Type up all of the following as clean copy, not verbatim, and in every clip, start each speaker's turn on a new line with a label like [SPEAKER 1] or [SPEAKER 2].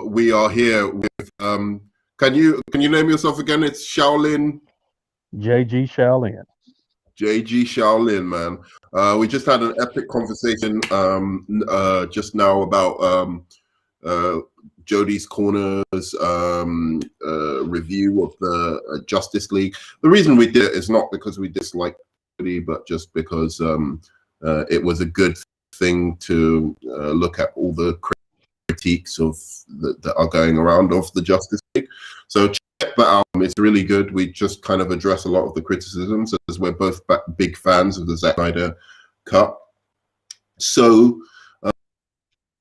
[SPEAKER 1] We are here with can you name yourself again? It's Shaolin.
[SPEAKER 2] JG Shaolin.
[SPEAKER 1] JG Shaolin, man. We just had an epic conversation just now about uh, Jodie's Corner's review of the Justice League. The reason we did it is not because we dislike Jodie, but just because it was a good thing to look at all the critiques of that are going around of the Justice League. So check that out. It's really good. We just kind of address a lot of the criticisms as we're both big fans of the Zack Snyder cut. So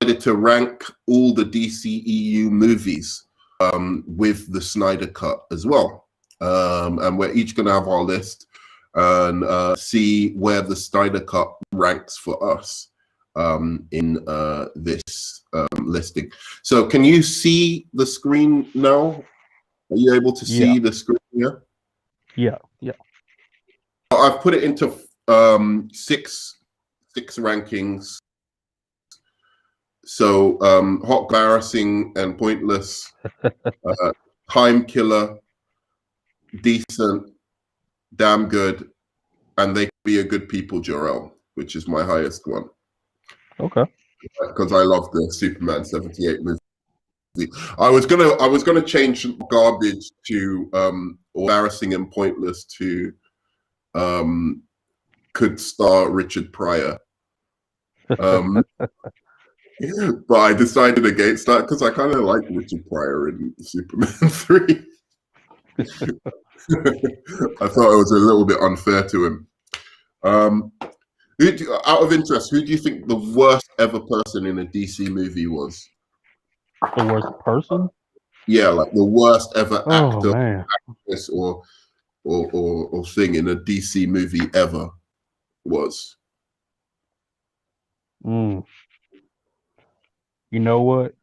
[SPEAKER 1] decided to rank all the DCEU movies with the Snyder cut as well. And we're each going to have our list and see where the Snyder cut ranks for us in this listing. So can you see the screen now? Are you able to see the screen here?
[SPEAKER 2] Yeah.
[SPEAKER 1] I've put it into six rankings. So hot, embarrassing, and pointless, time killer, decent, damn good, and they could be a good people, Jor-El, which is my highest one.
[SPEAKER 2] Okay.
[SPEAKER 1] Because I love the Superman 78 movie. I was gonna change garbage to embarrassing and pointless to could star Richard Pryor. But I decided against that because I kind of like Richard Pryor in Superman 3. I thought it was a little bit unfair to him. Out of interest, who do you think the worst ever person in a DC movie was?
[SPEAKER 2] The worst person?
[SPEAKER 1] Yeah, like the worst ever actor,
[SPEAKER 2] man.
[SPEAKER 1] actress, or thing in a DC movie ever was.
[SPEAKER 2] You know what?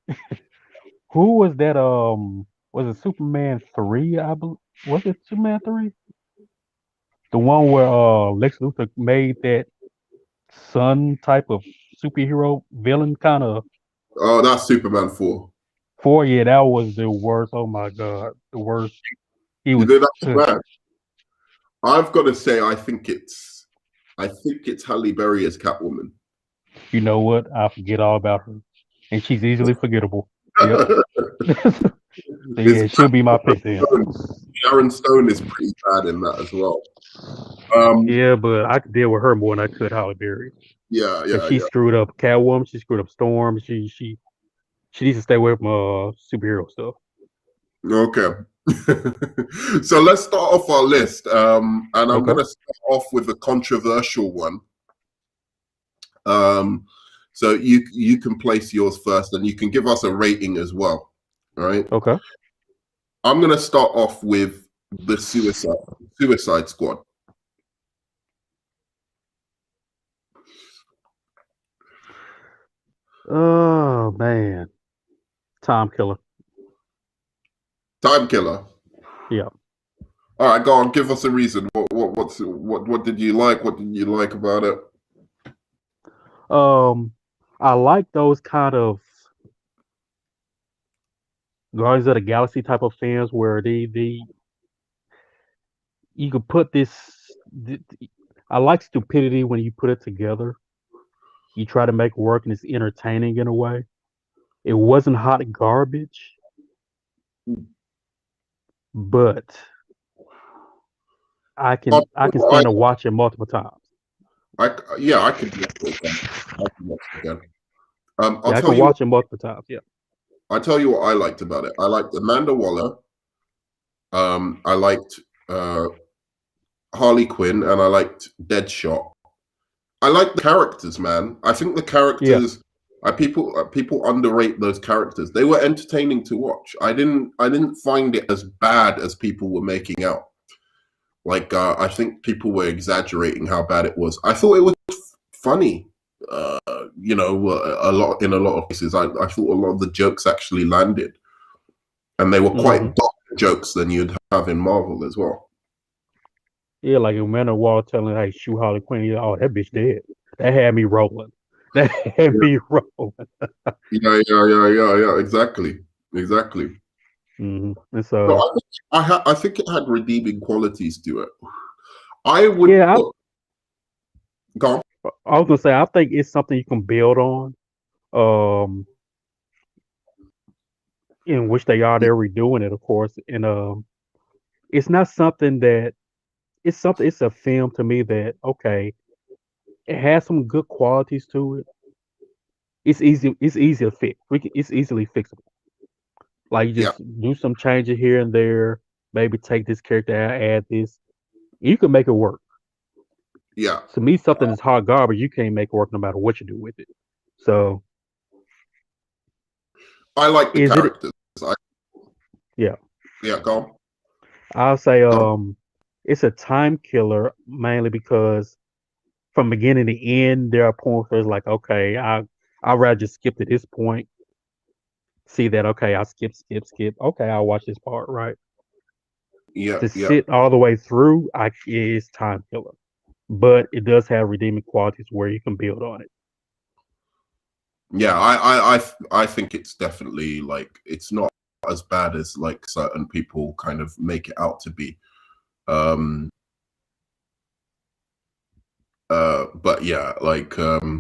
[SPEAKER 2] Who was that? Was it Superman 3? I believe. Was it Superman 3? The one where Lex Luthor made that sun type of superhero villain kind of.
[SPEAKER 1] Oh, that's Superman 4.
[SPEAKER 2] 4. Yeah, that was the worst. Oh my God, the worst. He
[SPEAKER 1] You
[SPEAKER 2] was.
[SPEAKER 1] know that's bad. I've got to say, I think it's Halle Berry as Catwoman.
[SPEAKER 2] You know what? I forget all about her, and she's easily forgettable. Yep. So yeah, she'll be my pick then.
[SPEAKER 1] Sharon Stone is pretty bad in that as well.
[SPEAKER 2] Yeah, but I could deal with her more than I could Halle Berry.
[SPEAKER 1] Yeah.
[SPEAKER 2] She screwed up Catwoman. She screwed up Storm. She needs to stay away from superhero stuff.
[SPEAKER 1] Okay. So let's start off our list. And I'm going to start off with a controversial one. So you can place yours first, and you can give us a rating as well. All right.
[SPEAKER 2] Okay.
[SPEAKER 1] I'm going to start off with the Suicide Squad.
[SPEAKER 2] Oh man, time killer.
[SPEAKER 1] Time killer.
[SPEAKER 2] Yeah.
[SPEAKER 1] All right, go on. Give us a reason. What did you like? What did you like about it?
[SPEAKER 2] I like those kind of Guardians of the Galaxy type of fans where you could put this. I like stupidity when you put it together. You try to make it work and it's entertaining in a way. It wasn't hot garbage, but I can stand to watch it multiple times.
[SPEAKER 1] I could watch it again.
[SPEAKER 2] I can watch it multiple times. Yeah.
[SPEAKER 1] I'll tell you what I liked about it. I liked Amanda Waller. I liked Harley Quinn, and I liked Deadshot. I like the characters, man. I think the characters, people underrate those characters. They were entertaining to watch. I didn't find it as bad as people were making out. Like I think people were exaggerating how bad it was. I thought it was funny. A lot of cases. I thought a lot of the jokes actually landed, and they were quite darker jokes than you'd have in Marvel as well.
[SPEAKER 2] Yeah, like Amanda Waller telling, "Hey, shoot Harley Quinn." Oh, that bitch dead. That had me rolling. That had me rolling.
[SPEAKER 1] Yeah, exactly. exactly.
[SPEAKER 2] And
[SPEAKER 1] So
[SPEAKER 2] so,
[SPEAKER 1] I think it had redeeming qualities to it. I would
[SPEAKER 2] yeah,
[SPEAKER 1] put, go on.
[SPEAKER 2] I was gonna say I think it's something you can build on. Um, in which they are, they're redoing it, of course, and it's not something that it's something. It's a film to me that okay, it has some good qualities to it. It's easy. It's easy to fix. It's easily fixable. Like you
[SPEAKER 1] Yeah,
[SPEAKER 2] just do some changes here and there. Maybe take this character out, add this. You can make it work.
[SPEAKER 1] yeah.
[SPEAKER 2] To me, something that's hot garbage, you can't make it work no matter what you do with it. So,
[SPEAKER 1] I like the
[SPEAKER 2] is it?
[SPEAKER 1] characters. I,
[SPEAKER 2] Yeah,
[SPEAKER 1] yeah, go on.
[SPEAKER 2] I'll say
[SPEAKER 1] Go on.
[SPEAKER 2] it's a time killer mainly because from beginning to end, there are points where it's like, okay, I'd rather just skip to this point. See that, okay, I'll skip. Okay, I'll watch this part, right?
[SPEAKER 1] Yeah,
[SPEAKER 2] To
[SPEAKER 1] yeah,
[SPEAKER 2] sit all the way through, I is time killer. But it does have redeeming qualities where you can build on it.
[SPEAKER 1] yeah. I think it's definitely like it's not as bad as like certain people kind of make it out to be. Um, but yeah, like ooh,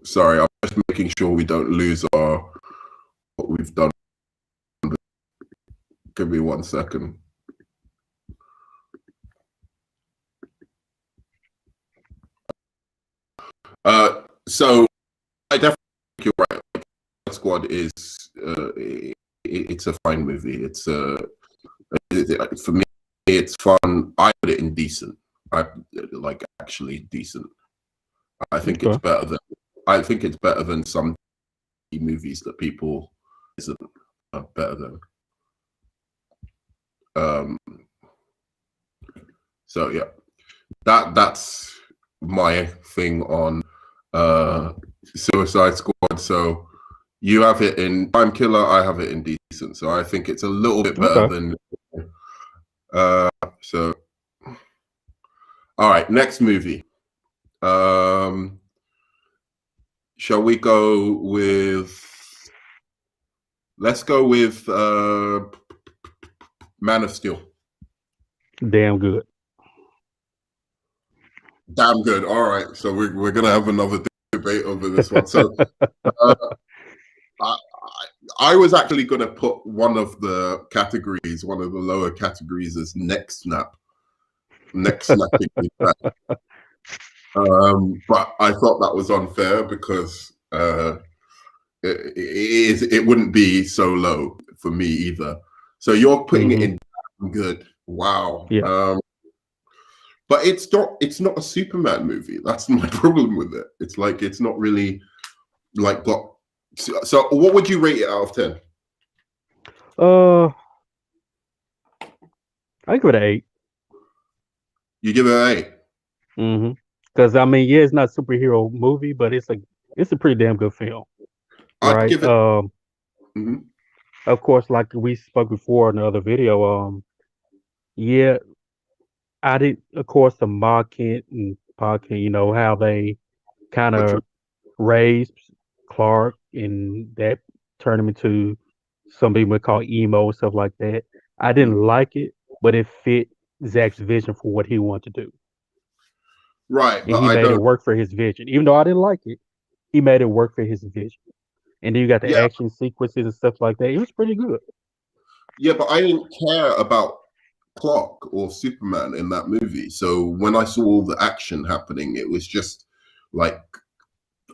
[SPEAKER 1] sorry, I'm just making sure we don't lose our what we've done. Give me 1 second. So I definitely think you're right. Squad is it's a fine movie. It's for me, it's fun. I put it in decent. I like actually decent. I think it's
[SPEAKER 2] Okay.
[SPEAKER 1] better than I think it's better than some movies that people isn't better than. Um, so yeah, that's my thing on Suicide Squad. So you have it in Time Killer, I have it in decent. So I think it's a little bit better
[SPEAKER 2] Okay.
[SPEAKER 1] than. Uh, so all right, next movie. Um, shall we go with? Let's go with Man of Steel.
[SPEAKER 2] Damn good.
[SPEAKER 1] Damn good. All right, so we're gonna have another debate over this one. So uh, I, I was actually gonna put one of the categories, one of the lower categories, as neck snap, neck snapping. But I thought that was unfair because it wouldn't be so low for me either. So you're putting it
[SPEAKER 2] hmm
[SPEAKER 1] in good. Wow.
[SPEAKER 2] Yeah.
[SPEAKER 1] But it's not a Superman movie. That's my problem with it. It's like it's not really like got. So what would you rate it out of 10?
[SPEAKER 2] Uh, I give it an 8.
[SPEAKER 1] You give it an 8.
[SPEAKER 2] Because I mean, yeah, it's not a superhero movie, but it's a pretty damn good film,
[SPEAKER 1] I'd
[SPEAKER 2] right?
[SPEAKER 1] give it. Mhm.
[SPEAKER 2] Of course, like we spoke before in the other video, yeah, I did, of course, the Ma Kent and Pa Kent, how they kind
[SPEAKER 1] But you,
[SPEAKER 2] of raised Clark and that turned him into something we call emo and stuff like that. I didn't like it, but it fit Zach's vision for what he wanted to do.
[SPEAKER 1] right,
[SPEAKER 2] And
[SPEAKER 1] but
[SPEAKER 2] he
[SPEAKER 1] I
[SPEAKER 2] made it
[SPEAKER 1] don't.
[SPEAKER 2] work for his vision. Even though I didn't like it, he made it work for his vision. And then you got the
[SPEAKER 1] Yeah,
[SPEAKER 2] action sequences and stuff like that. It was pretty good.
[SPEAKER 1] yeah, but I didn't care about Clark or Superman in that movie. So when I saw all the action happening, it was just like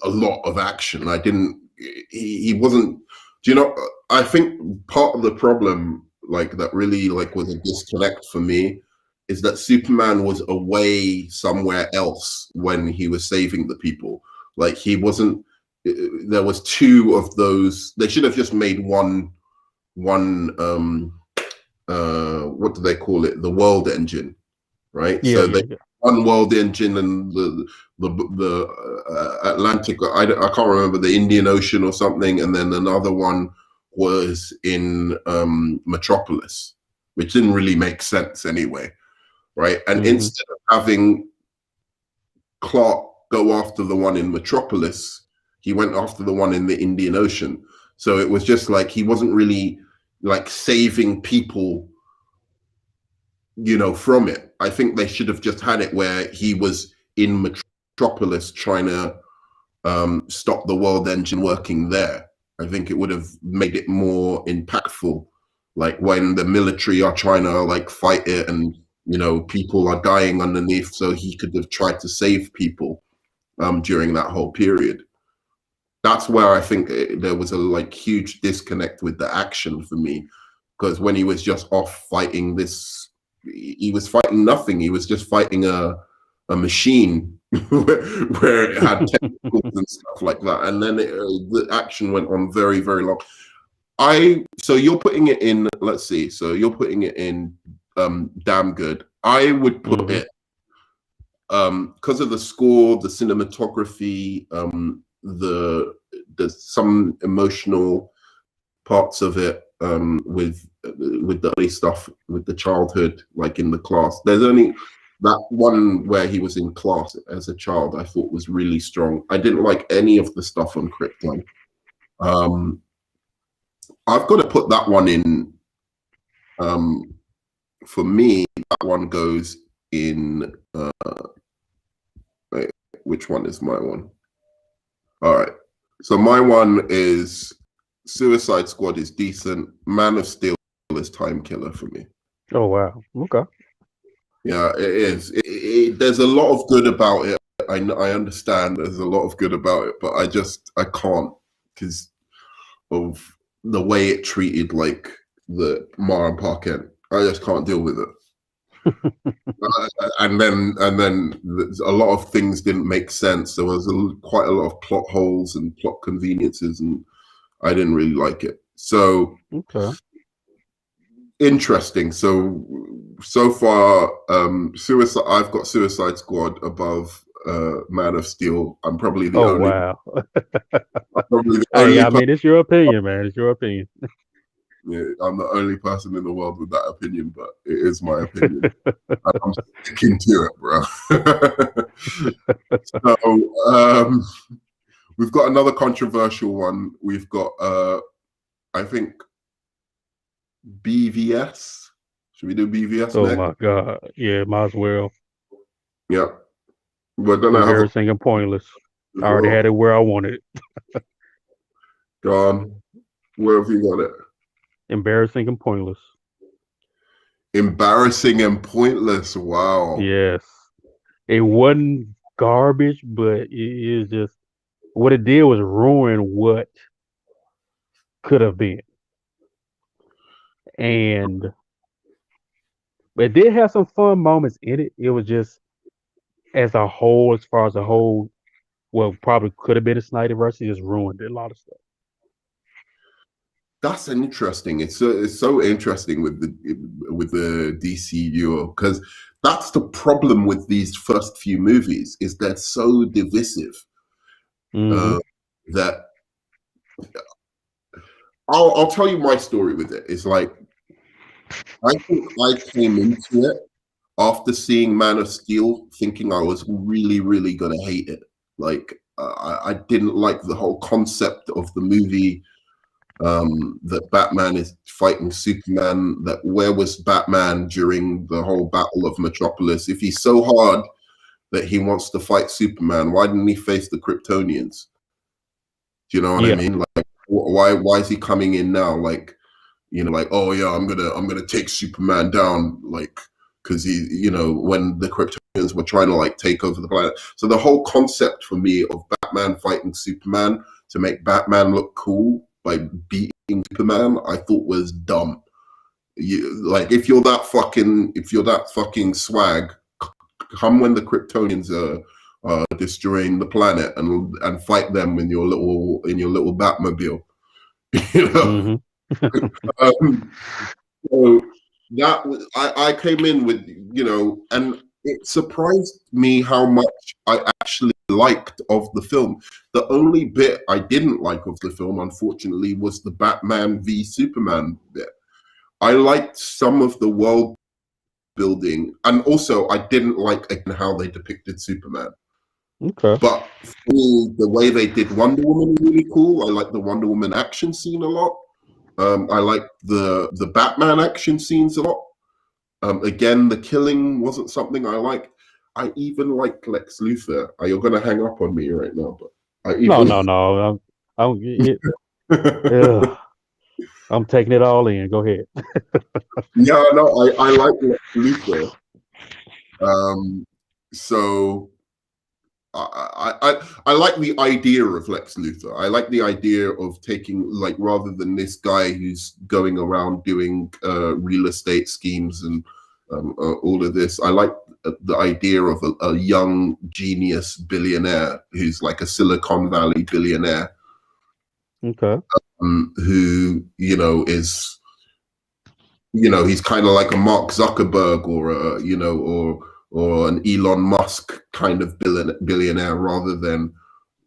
[SPEAKER 1] a lot of action. I didn't. He wasn't. Do you know? I think part of the problem, like that, really like was a disconnect for me, is that Superman was away somewhere else when he was saving the people. Like he wasn't. There was two of those. They should have just made one. What do they call it? The world engine, right?
[SPEAKER 2] Yeah,
[SPEAKER 1] So
[SPEAKER 2] yeah,
[SPEAKER 1] they
[SPEAKER 2] yeah.
[SPEAKER 1] one world engine and the Atlantic. I can't remember the Indian Ocean or something, and then another one was in Metropolis, which didn't really make sense anyway. right? And
[SPEAKER 2] Mm-hmm.
[SPEAKER 1] instead of having Clark go after the one in Metropolis, he went after the one in the Indian Ocean. So it was just like he wasn't really like saving people, from it. I think they should have just had it where he was in Metropolis trying to stop the world engine working there. I think it would have made it more impactful, like when the military are trying to like fight it and people are dying underneath, so he could have tried to save people during that whole period. That's where I think there was a like huge disconnect with the action for me, because when he was just off fighting this, he was fighting nothing. He was just fighting a machine where it had tentacles and stuff like that, and then the action went on very, very long. So you're putting it in. Let's see. So you're putting it in damn good. I would put it because of the score, the cinematography, the some emotional parts of it with the early stuff with the childhood, like in the class. There's only that one where he was in class as a child I thought was really strong. I didn't like any of the stuff on Krypton. I've got to put that one in. For me, that one goes in. Wait, which one is my one? All right. So my one is Suicide Squad is decent. Man of Steel is time killer for me.
[SPEAKER 2] Oh wow. Okay.
[SPEAKER 1] Yeah, it is. There's a lot of good about it. I understand there's a lot of good about it, but I can't because of the way it treated like the Mara Parkent. I just can't deal with it. And then a lot of things didn't make sense. There was quite a lot of plot holes and plot conveniences, and I didn't really like it. So
[SPEAKER 2] okay.
[SPEAKER 1] Interesting. So far, Suicide. I've got Suicide Squad above Man of Steel. I'm probably the only.
[SPEAKER 2] Wow.
[SPEAKER 1] I'm probably the
[SPEAKER 2] Hey,
[SPEAKER 1] only
[SPEAKER 2] I mean, it's your opinion, man. It's your opinion.
[SPEAKER 1] Yeah, I'm the only person in the world with that opinion, but it is my opinion. I'm sticking to it, bro. So we've got another controversial one. We've got, I think, BVS. Should we do BVS
[SPEAKER 2] Oh
[SPEAKER 1] next?
[SPEAKER 2] my God. Yeah, might as well.
[SPEAKER 1] Yeah. We're going to have
[SPEAKER 2] Embarrassing and pointless. I already had it where I wanted it.
[SPEAKER 1] Go on. Where have you got it?
[SPEAKER 2] Embarrassing and pointless.
[SPEAKER 1] Embarrassing and pointless. Wow.
[SPEAKER 2] Yes. It wasn't garbage, but it is just what it did was ruin what could have been. And it did have some fun moments in it. It was just as a whole, as far as a whole, well, probably could have been a Snyder versus just ruined a lot of stuff.
[SPEAKER 1] That's interesting. It's so interesting with the DCEU, because that's the problem with these first few movies, is they're so divisive that I'll tell you my story with it. It's like I think I came into it after seeing Man of Steel, thinking I was really, really gonna hate it. Like I didn't like the whole concept of the movie. That Batman is fighting Superman, that where was Batman during the whole Battle of Metropolis? If he's so hard that he wants to fight Superman, why didn't he face the Kryptonians? Do you know what I mean? Like, why is he coming in now? Like, like, oh yeah, I'm gonna take Superman down, like, because he, when the Kryptonians were trying to like take over the planet. So the whole concept for me of Batman fighting Superman to make Batman look cool by beating Superman, I thought was dumb. Like, if you're that fucking swag, come when the Kryptonians are destroying the planet and fight them in your little Batmobile. So that I came in with, and it surprised me how much I actually liked of the film. The only bit I didn't like of the film, unfortunately, was the Batman v Superman bit. I liked some of the world building, and also I didn't like again how they depicted Superman.
[SPEAKER 2] Okay.
[SPEAKER 1] But for me, the way they did Wonder Woman is really cool. I like the Wonder Woman action scene a lot. I like the Batman action scenes a lot. Again, the killing wasn't something I liked. I even like Lex Luthor. You're going to hang up on me right now, but I
[SPEAKER 2] No,
[SPEAKER 1] even.
[SPEAKER 2] no, no. Ugh, I'm taking it all in. Go ahead.
[SPEAKER 1] Yeah, no, I like Lex Luthor. So I like the idea of Lex Luthor. I like the idea of taking, like, rather than this guy who's going around doing real estate schemes and all of this. I like the idea of a young genius billionaire who's like a Silicon Valley billionaire.
[SPEAKER 2] Okay.
[SPEAKER 1] Who is he's kind of like a Mark Zuckerberg or or an Elon Musk kind of billionaire rather than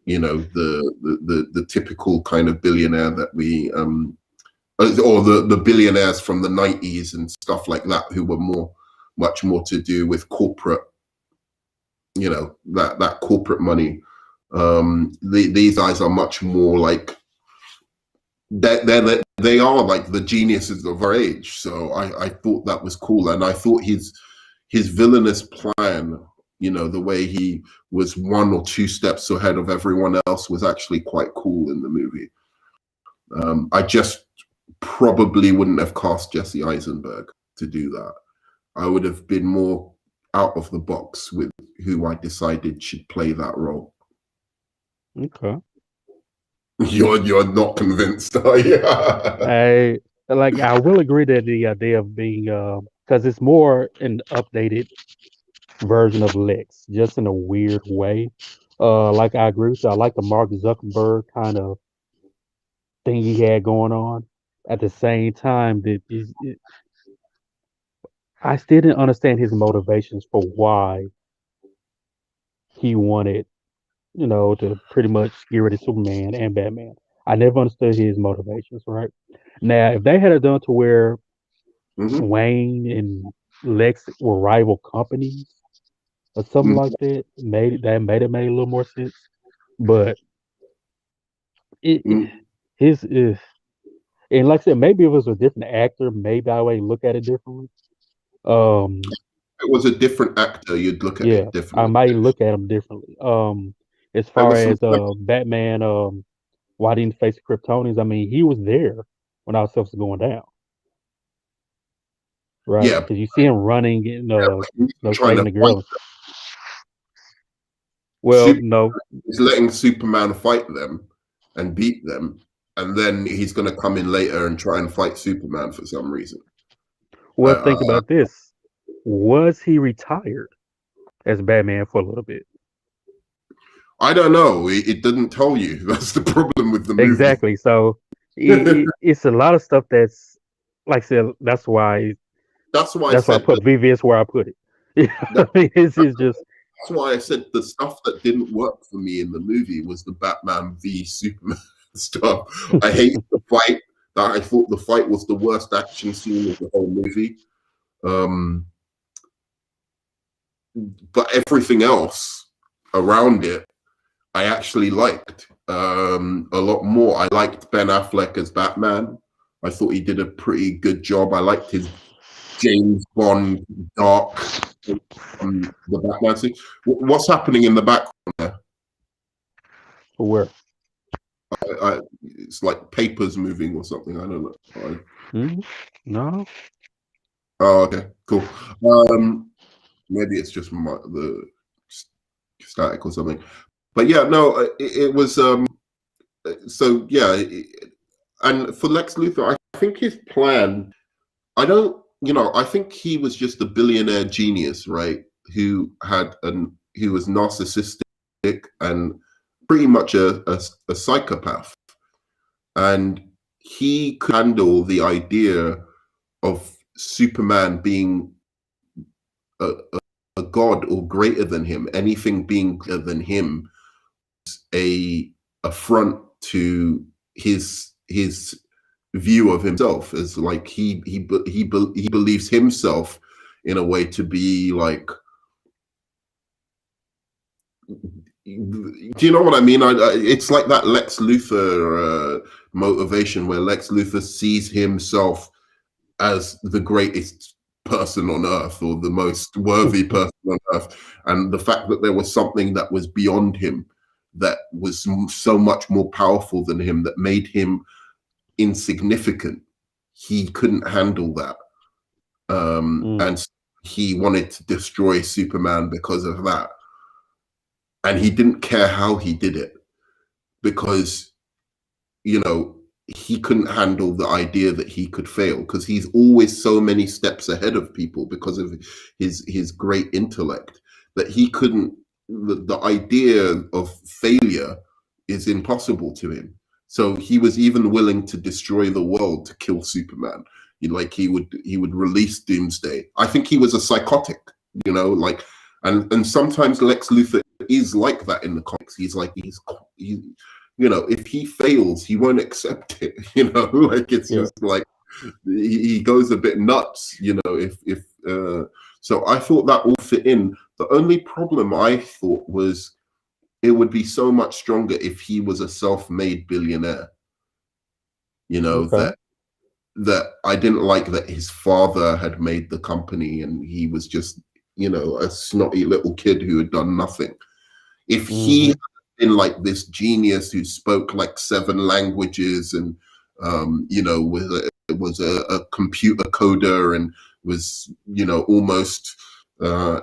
[SPEAKER 1] the typical kind of billionaire that we or the billionaires from the 90s and stuff like that who were much more to do with corporate, that corporate money. These guys are much more like they are like the geniuses of our age. So I thought that was cool, and I thought his villainous plan, the way he was 1 or 2 steps ahead of everyone else, was actually quite cool in the movie. I just probably wouldn't have cast Jesse Eisenberg to do that. I would have been more out of the box with who I decided should play that role.
[SPEAKER 2] Okay.
[SPEAKER 1] You're not convinced, are you?
[SPEAKER 2] I will agree that the idea of being because it's more an updated version of Lex, just in a weird way. Like I agree with you. I like the Mark Zuckerberg kind of thing he had going on. At the same time, I still didn't understand his motivations for why he wanted, to pretty much get rid of Superman and Batman. I never understood his motivations, right? Now, if they had it done to where
[SPEAKER 1] Mm-hmm.
[SPEAKER 2] Wayne and Lex were rival companies or something
[SPEAKER 1] Mm-hmm.
[SPEAKER 2] like that, made it made a little more sense. But it his is and like I said, maybe if it was a different actor, maybe I would look at it differently. Um,
[SPEAKER 1] If it was a different actor, you'd look at
[SPEAKER 2] yeah,
[SPEAKER 1] it
[SPEAKER 2] I
[SPEAKER 1] differently.
[SPEAKER 2] might look at him differently. As
[SPEAKER 1] There
[SPEAKER 2] far
[SPEAKER 1] was some
[SPEAKER 2] as Batman, why didn't he face the Kryptonians? I mean, he was there when all stuff was going down, right?
[SPEAKER 1] yeah,
[SPEAKER 2] Because you see him running and
[SPEAKER 1] he's trying
[SPEAKER 2] saving
[SPEAKER 1] to
[SPEAKER 2] the
[SPEAKER 1] fight
[SPEAKER 2] girl. Well,
[SPEAKER 1] Superman
[SPEAKER 2] no,
[SPEAKER 1] is letting Superman fight them and beat them, and then he's going to come in later and try and fight Superman for some reason.
[SPEAKER 2] well, think about this. Was he retired as Batman for a little bit?
[SPEAKER 1] I don't know. It didn't tell you. That's the problem with the movie.
[SPEAKER 2] Exactly. So it's a lot of stuff that's like I said.
[SPEAKER 1] That's why I
[SPEAKER 2] That's why I
[SPEAKER 1] said
[SPEAKER 2] put VVS where I put it.
[SPEAKER 1] that,
[SPEAKER 2] It's just
[SPEAKER 1] that's why I said the stuff that didn't work for me in the movie was the Batman v Superman stuff. I hated the fight. I thought the fight was the worst action scene of the whole movie. But everything else around it, I actually liked a lot more. I liked Ben Affleck as Batman. I thought he did a pretty good job. I liked his James Bond dark the Batman scene. What's happening in the background there?
[SPEAKER 2] where.
[SPEAKER 1] It's like papers moving or something. I don't know.
[SPEAKER 2] No.
[SPEAKER 1] Oh, okay, cool. Maybe it's just the static or something. But yeah, no, it was. So yeah, and for Lex Luthor, I think his plan. I think he was just a billionaire genius, right? Who was narcissistic and pretty much a psychopath, and he could handle the idea of Superman being a god or greater than him, anything being greater than him, a affront to his view of himself, as like he believes himself in a way to be like, do you know what I mean? It's like that Lex Luthor motivation, where Lex Luthor sees himself as the greatest person on earth, or the most worthy person on earth, and the fact that there was something that was beyond him, that was so much more powerful than him, that made him insignificant. He couldn't handle that, and he wanted to destroy Superman because of that. And he didn't care how he did it, because, you know, he couldn't handle the idea that he could fail, because he's always so many steps ahead of people because of his great intellect, that he couldn't, the idea of failure is impossible to him. So he was even willing to destroy the world to kill Superman. Like he would release Doomsday. I think he was a psychotic, you know, like, and sometimes Lex Luthor is like that in the comics. He's like, he's you know, if he fails, he won't accept it. You know, like it's just like he goes a bit nuts. You know, if so, I thought that all fit in. The only problem I thought was it would be so much stronger if he was a self-made billionaire. You know, that I didn't like that his father had made the company and he was just, you know, a snotty little kid who had done nothing. If he had been like this genius who spoke like 7 languages and, you know, was a computer coder and was, you know, almost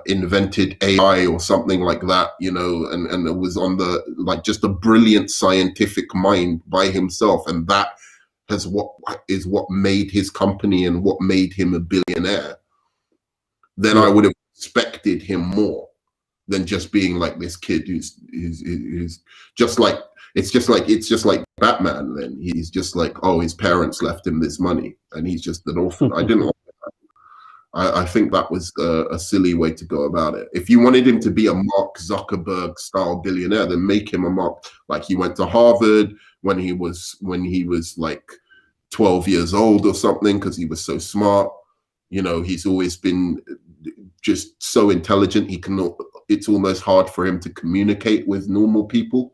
[SPEAKER 1] invented AI or something like that, you know, and it was on the, like, just a brilliant scientific mind by himself. And that is what made his company and what made him a billionaire. Then I would have expected him more than just being like this kid who's just like, it's just like Batman. Then he's just like, oh, his parents left him this money and he's just an orphan. I didn't like that. I think that was a silly way to go about it. If you wanted him to be a Mark Zuckerberg style billionaire, then make him a Mark, like he went to Harvard when he was like 12 years old or something, because he was so smart. You know, he's always been just so intelligent. It's almost hard for him to communicate with normal people,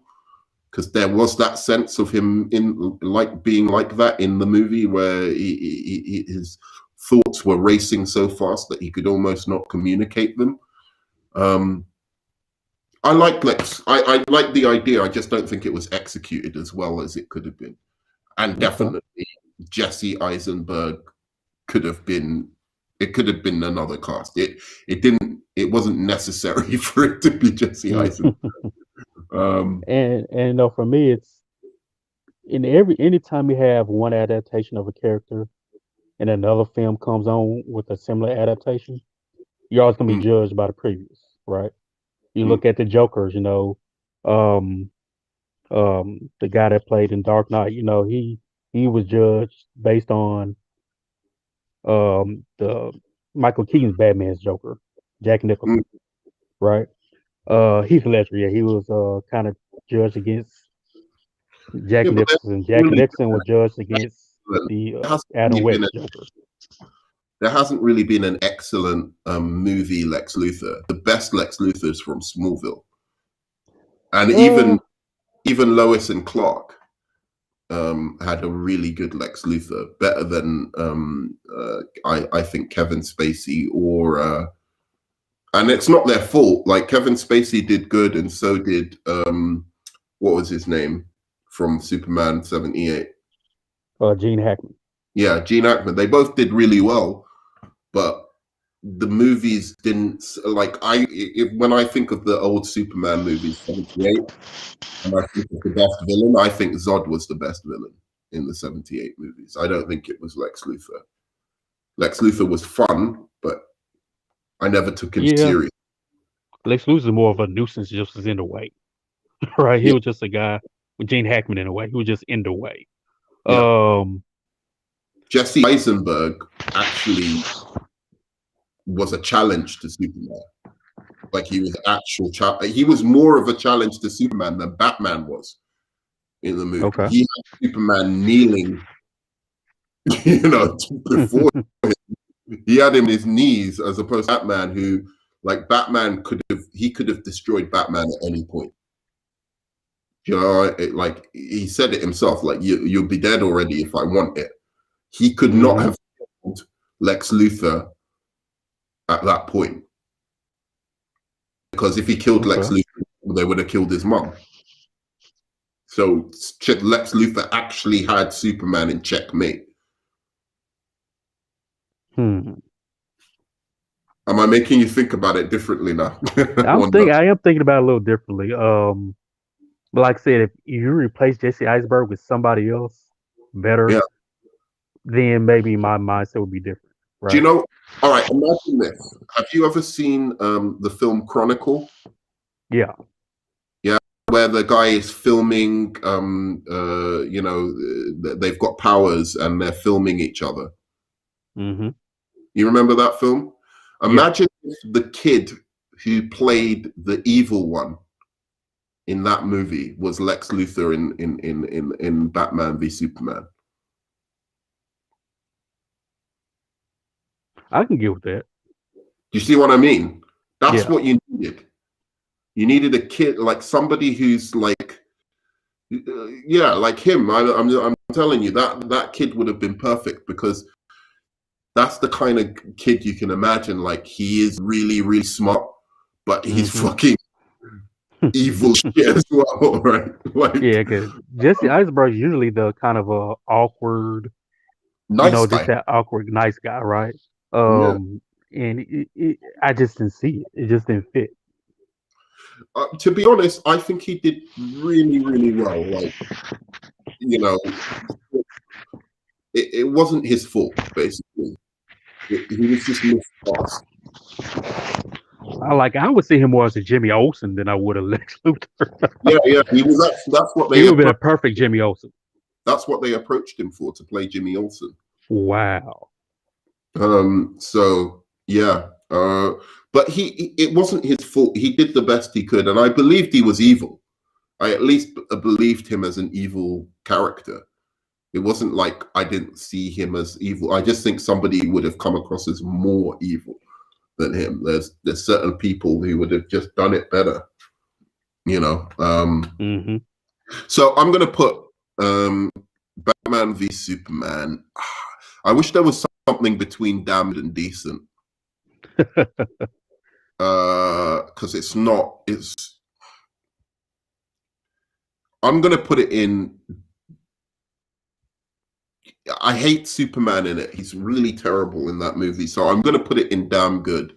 [SPEAKER 1] because there was that sense of him in like being like that in the movie, where his thoughts were racing so fast that he could almost not communicate them. I like Lex. I like the idea. I just don't think it was executed as well as it could have been. And definitely Jesse Eisenberg could have been. It could have been another cast. It wasn't necessary for it to be Jesse Eisenberg.
[SPEAKER 2] And for me, it's anytime you have one adaptation of a character and another film comes on with a similar adaptation, you're always gonna be judged by the previous, right? You look at the Jokers, you know, the guy that played in Dark Knight, you know, he was judged based on the Michael Keaton's Batman's Joker, Jack Nicholson, right? Heath Ledger, he was kind of judged against Jack Nicholson. Jack Nicholson was judged against the Adam West Joker.
[SPEAKER 1] There hasn't really been an excellent movie Lex Luthor. The best Lex Luthor is from Smallville, and even Lois and Clark had a really good Lex Luthor, better than I think Kevin Spacey or and it's not their fault. Like Kevin Spacey did good, and so did what was his name from Superman 78?
[SPEAKER 2] Gene Hackman.
[SPEAKER 1] Yeah, Gene Hackman. They both did really well, but the movies didn't, like, when I think of the old Superman movies, 78, and I think of the best villain, I think Zod was the best villain in the 78 movies. I don't think it was Lex Luthor. Lex Luthor was fun, but I never took him serious.
[SPEAKER 2] Lex Luthor is more of a nuisance, just as in the way, right? He was just a guy with Gene Hackman in a way. He was just in the way.
[SPEAKER 1] Jesse Eisenberg actually was a challenge to Superman. Like he was he was more of a challenge to Superman than Batman was in the movie. He had Superman kneeling, you know, before him. He had him on his knees as opposed to Batman, who, like, Batman could have destroyed Batman at any point. You know, like he said it himself, like you'll be dead already if I want it. He could not have killed Lex Luthor at that point, because if he killed Lex Luthor, they would have killed his mom. So Lex Luthor actually had Superman in checkmate.
[SPEAKER 2] Hmm.
[SPEAKER 1] Am I making you think about it differently now?
[SPEAKER 2] I am thinking about it a little differently. But like I said, if you replace Jesse Eisenberg with somebody else better,
[SPEAKER 1] Yeah.
[SPEAKER 2] then maybe my mindset would be different. Right?
[SPEAKER 1] Do you know? All right, imagine this. Have you ever seen the film Chronicle?
[SPEAKER 2] Yeah.
[SPEAKER 1] Yeah, where the guy is filming. You know, they've got powers and they're filming each other.
[SPEAKER 2] Mm-hmm.
[SPEAKER 1] You remember that film? Imagine if the kid who played the evil one in that movie was Lex Luthor in Batman v Superman.
[SPEAKER 2] I can get with that.
[SPEAKER 1] You see what I mean? That's what you needed. You needed a kid, like somebody who's like, like him. I'm telling you that kid would have been perfect, because that's the kind of kid you can imagine. Like, he is really, really smart, but he's fucking evil shit as well, right? Like,
[SPEAKER 2] yeah, because Jesse Eisenberg is usually the kind of awkward,
[SPEAKER 1] nice
[SPEAKER 2] just
[SPEAKER 1] guy.
[SPEAKER 2] that awkward nice guy, right?
[SPEAKER 1] Yeah.
[SPEAKER 2] And I just didn't see it. It just didn't fit.
[SPEAKER 1] To be honest, I think he did really, really well. Like, you know, it wasn't his fault, basically. He was just miscast.
[SPEAKER 2] I would see him more as a Jimmy Olsen than I would a Lex Luthor.
[SPEAKER 1] Yeah, he was. That's what they.
[SPEAKER 2] He would have been a perfect Jimmy Olsen.
[SPEAKER 1] That's what they approached him for, to play Jimmy Olsen.
[SPEAKER 2] Wow.
[SPEAKER 1] So yeah. But it wasn't his fault. He did the best he could, and I believed he was evil. I at least believed him as an evil character. It wasn't like I didn't see him as evil. I just think somebody would have come across as more evil than him. There's certain people who would have just done it better, you know. So I'm gonna put Batman v Superman. I wish there was something between damned and decent, because it's not. I'm gonna put it in. I hate Superman in it. He's really terrible in that movie. So I'm going to put it in damn good,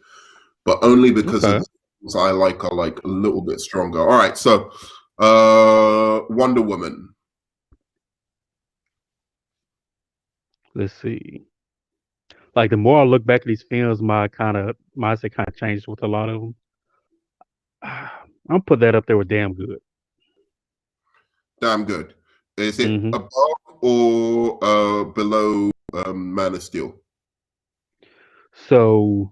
[SPEAKER 1] but only because of the things I like are like a little bit stronger. All right. So Wonder Woman.
[SPEAKER 2] Let's see. Like, the more I look back at these films, my mindset kind of changed with a lot of them. I'll put that up there with damn good.
[SPEAKER 1] Damn good. Is it above or below Man of Steel?
[SPEAKER 2] So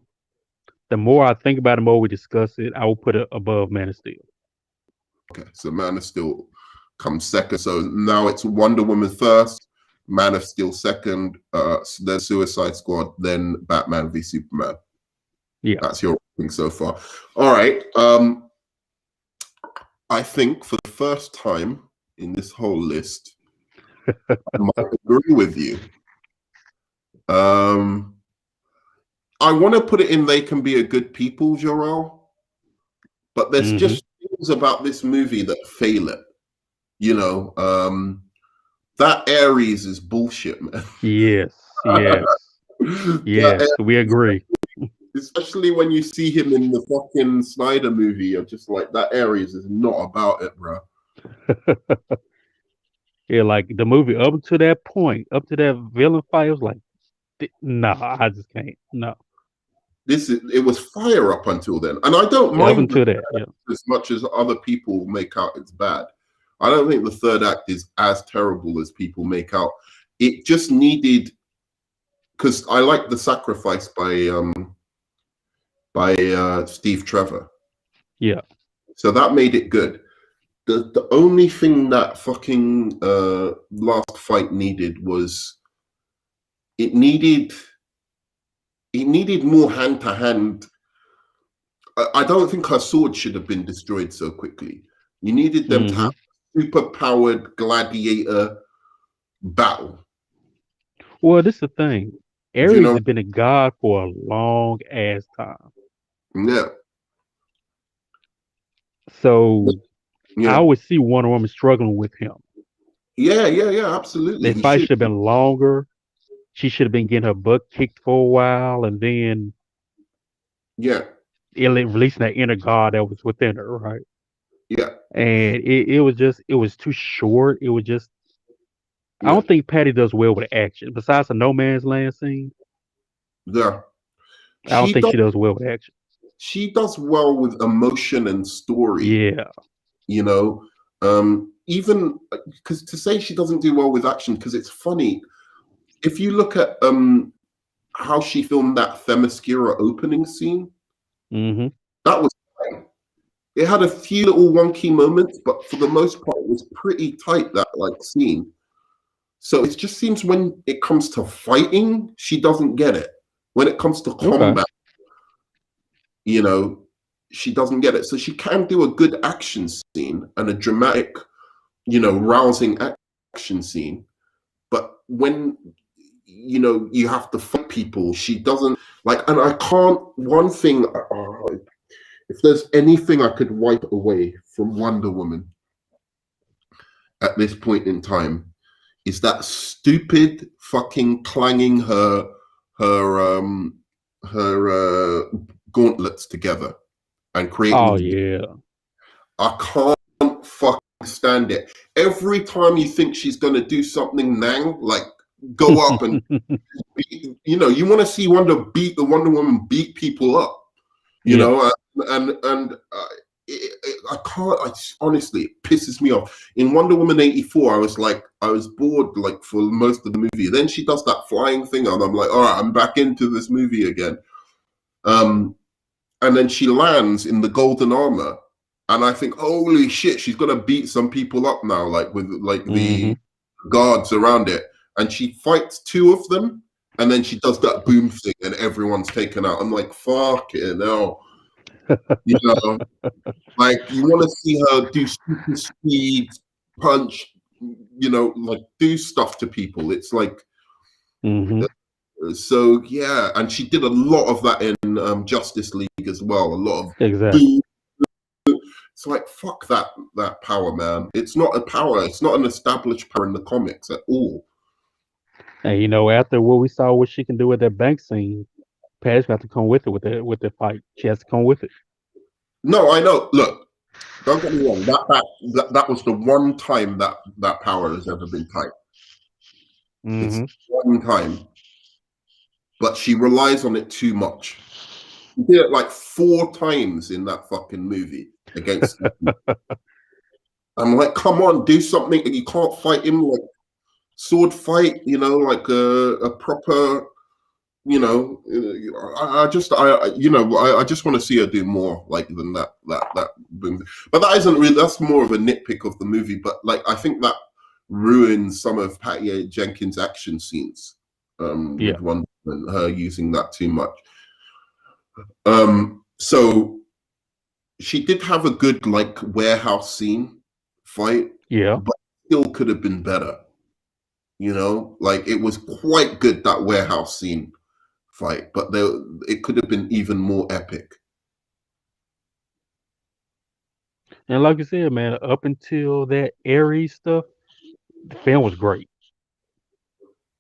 [SPEAKER 2] the more I think about it, the more we discuss it, I will put it above Man of Steel.
[SPEAKER 1] Okay, so Man of Steel comes second. So now it's Wonder Woman first, Man of Steel second, then Suicide Squad, then Batman v Superman.
[SPEAKER 2] Yeah,
[SPEAKER 1] that's your thing so far. All right. I think for the first time in this whole list, I might agree with you. I want to put it in They Can Be a Good People, Jarrell, but there's just things about this movie that fail it. You know, that Ares is bullshit, man.
[SPEAKER 2] Yes. Yes, we agree.
[SPEAKER 1] Especially when you see him in the fucking Snyder movie, you're just like, that Ares is not about it, bro.
[SPEAKER 2] Yeah, like the movie up to that point, up to that villain fight, it was like, no, I just can't. No.
[SPEAKER 1] It was fire up until then, and I don't mind as much as other people make out it's bad. I don't think the third act is as terrible as people make out. It just needed, because I like the sacrifice by Steve Trevor.
[SPEAKER 2] Yeah.
[SPEAKER 1] So that made it good. The only thing that fucking last fight needed was, it needed It needed more hand to hand. I don't think her sword should have been destroyed so quickly. You needed them to have super powered gladiator battle.
[SPEAKER 2] Well, this is the thing.
[SPEAKER 1] You
[SPEAKER 2] Ares
[SPEAKER 1] know?
[SPEAKER 2] has been a god for a long ass time.
[SPEAKER 1] Yeah.
[SPEAKER 2] So I
[SPEAKER 1] Yeah.
[SPEAKER 2] always see Wonder Woman struggling with him.
[SPEAKER 1] Yeah. Absolutely.
[SPEAKER 2] That
[SPEAKER 1] He
[SPEAKER 2] fight
[SPEAKER 1] should.
[SPEAKER 2] should have been longer. She should have been getting her butt kicked for a while, and then
[SPEAKER 1] Yeah.
[SPEAKER 2] releasing that inner god that was within her, right?
[SPEAKER 1] Yeah.
[SPEAKER 2] And it was too short. It was just I
[SPEAKER 1] Yeah.
[SPEAKER 2] don't think Patty does well with action. Besides the No Man's Land scene,
[SPEAKER 1] Yeah.
[SPEAKER 2] I don't
[SPEAKER 1] She
[SPEAKER 2] think
[SPEAKER 1] does
[SPEAKER 2] she does well with action.
[SPEAKER 1] she does well with emotion and story,
[SPEAKER 2] Yeah.
[SPEAKER 1] you know. Even because to say she doesn't do well with action, because it's funny. If you look at how she filmed that Themyscira opening scene,
[SPEAKER 2] Mm-hmm.
[SPEAKER 1] that was fine. It had a few little wonky moments, but for the most part, it was pretty tight, that like scene. So it just seems when it comes to fighting, she doesn't get it. When it comes to
[SPEAKER 2] Okay.
[SPEAKER 1] combat, you know, she doesn't get it. So she can do a good action scene and a dramatic, rousing action scene. But when, you have to fight people, she doesn't like, and I can't, one thing, if there's anything I could wipe away from Wonder Woman at this point in time, is that stupid fucking clanging her gauntlets together and creating
[SPEAKER 2] Oh
[SPEAKER 1] the.
[SPEAKER 2] yeah.
[SPEAKER 1] I can't fucking stand it. Every time you think she's gonna do something now, like go up and you want to see Wonder Woman beat people up,
[SPEAKER 2] Yeah.
[SPEAKER 1] and I can't. Honestly, it pisses me off. In Wonder Woman 84, I was bored like for most of the movie. Then she does that flying thing, and I'm like, all right, I'm back into this movie again. And then she lands in the golden armor, and I think, holy shit, she's gonna beat some people up now, like with like
[SPEAKER 2] Mm-hmm.
[SPEAKER 1] the guards around it, and she fights two of them, and then she does that boom thing, and everyone's taken out. I'm like, fuck it, no, you know, like you want to see her do super speed punch, like do stuff to people. It's like
[SPEAKER 2] Mm-hmm.
[SPEAKER 1] so, yeah, and she did a lot of that in Justice League as well. A lot of
[SPEAKER 2] Exactly.
[SPEAKER 1] boom. It's like fuck that power, man. It's not a power. It's not an established power in the comics at all.
[SPEAKER 2] And after what we saw, what she can do with that bank scene, Patty's got to come with it with the fight. She has to come with it.
[SPEAKER 1] No, I know. Look, don't get me wrong. That was the one time that power has ever been tight. It's
[SPEAKER 2] Mm-hmm.
[SPEAKER 1] one time, but she relies on it too much. She did it like 4 times in that fucking movie against. I'm like, come on, do something. You can't fight him like sword fight. Like a proper. I just want to see her do more like than that boom. But that isn't really. That's more of a nitpick of the movie. But like, I think that ruins some of Patty Jenkins' action scenes
[SPEAKER 2] Yeah.
[SPEAKER 1] with Wonder Woman, her using that too much. So she did have a good like warehouse scene fight,
[SPEAKER 2] Yeah.
[SPEAKER 1] but still could have been better. Like it was quite good, that warehouse scene fight, but it could have been even more epic.
[SPEAKER 2] And like you said, man, up until that Ares stuff, the film was great.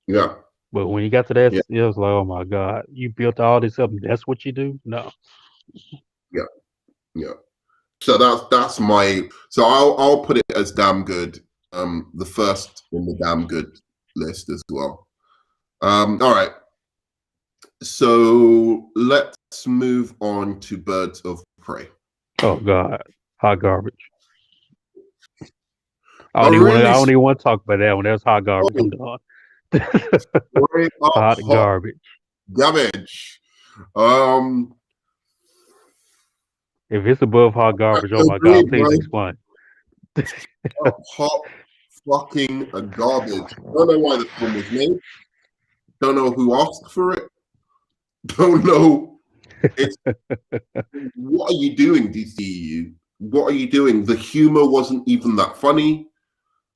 [SPEAKER 1] Yeah,
[SPEAKER 2] But when you got to that,
[SPEAKER 1] yeah,
[SPEAKER 2] it was like, oh my God, you built all this up and that's what you do? No.
[SPEAKER 1] yeah, yeah. So that's my. So I'll put it as damn good. The first in the damn good list as well. All right. So let's move on to Birds of Prey.
[SPEAKER 2] Oh God. Hot garbage. I
[SPEAKER 1] I
[SPEAKER 2] don't even want to I
[SPEAKER 1] really
[SPEAKER 2] don't even want to talk about that one. That's hot garbage. I'm
[SPEAKER 1] struggle
[SPEAKER 2] done.
[SPEAKER 1] straight up
[SPEAKER 2] Hot
[SPEAKER 1] hot
[SPEAKER 2] garbage.
[SPEAKER 1] garbage. Um,
[SPEAKER 2] If it's above hot
[SPEAKER 1] I
[SPEAKER 2] garbage, oh my God,
[SPEAKER 1] agree,
[SPEAKER 2] please
[SPEAKER 1] man.
[SPEAKER 2] explain.
[SPEAKER 1] Hot fucking garbage. Don't know why the film was made. Don't know who asked for it. Don't know. It's what are you doing, DCEU? What are you doing? The humor wasn't even that funny.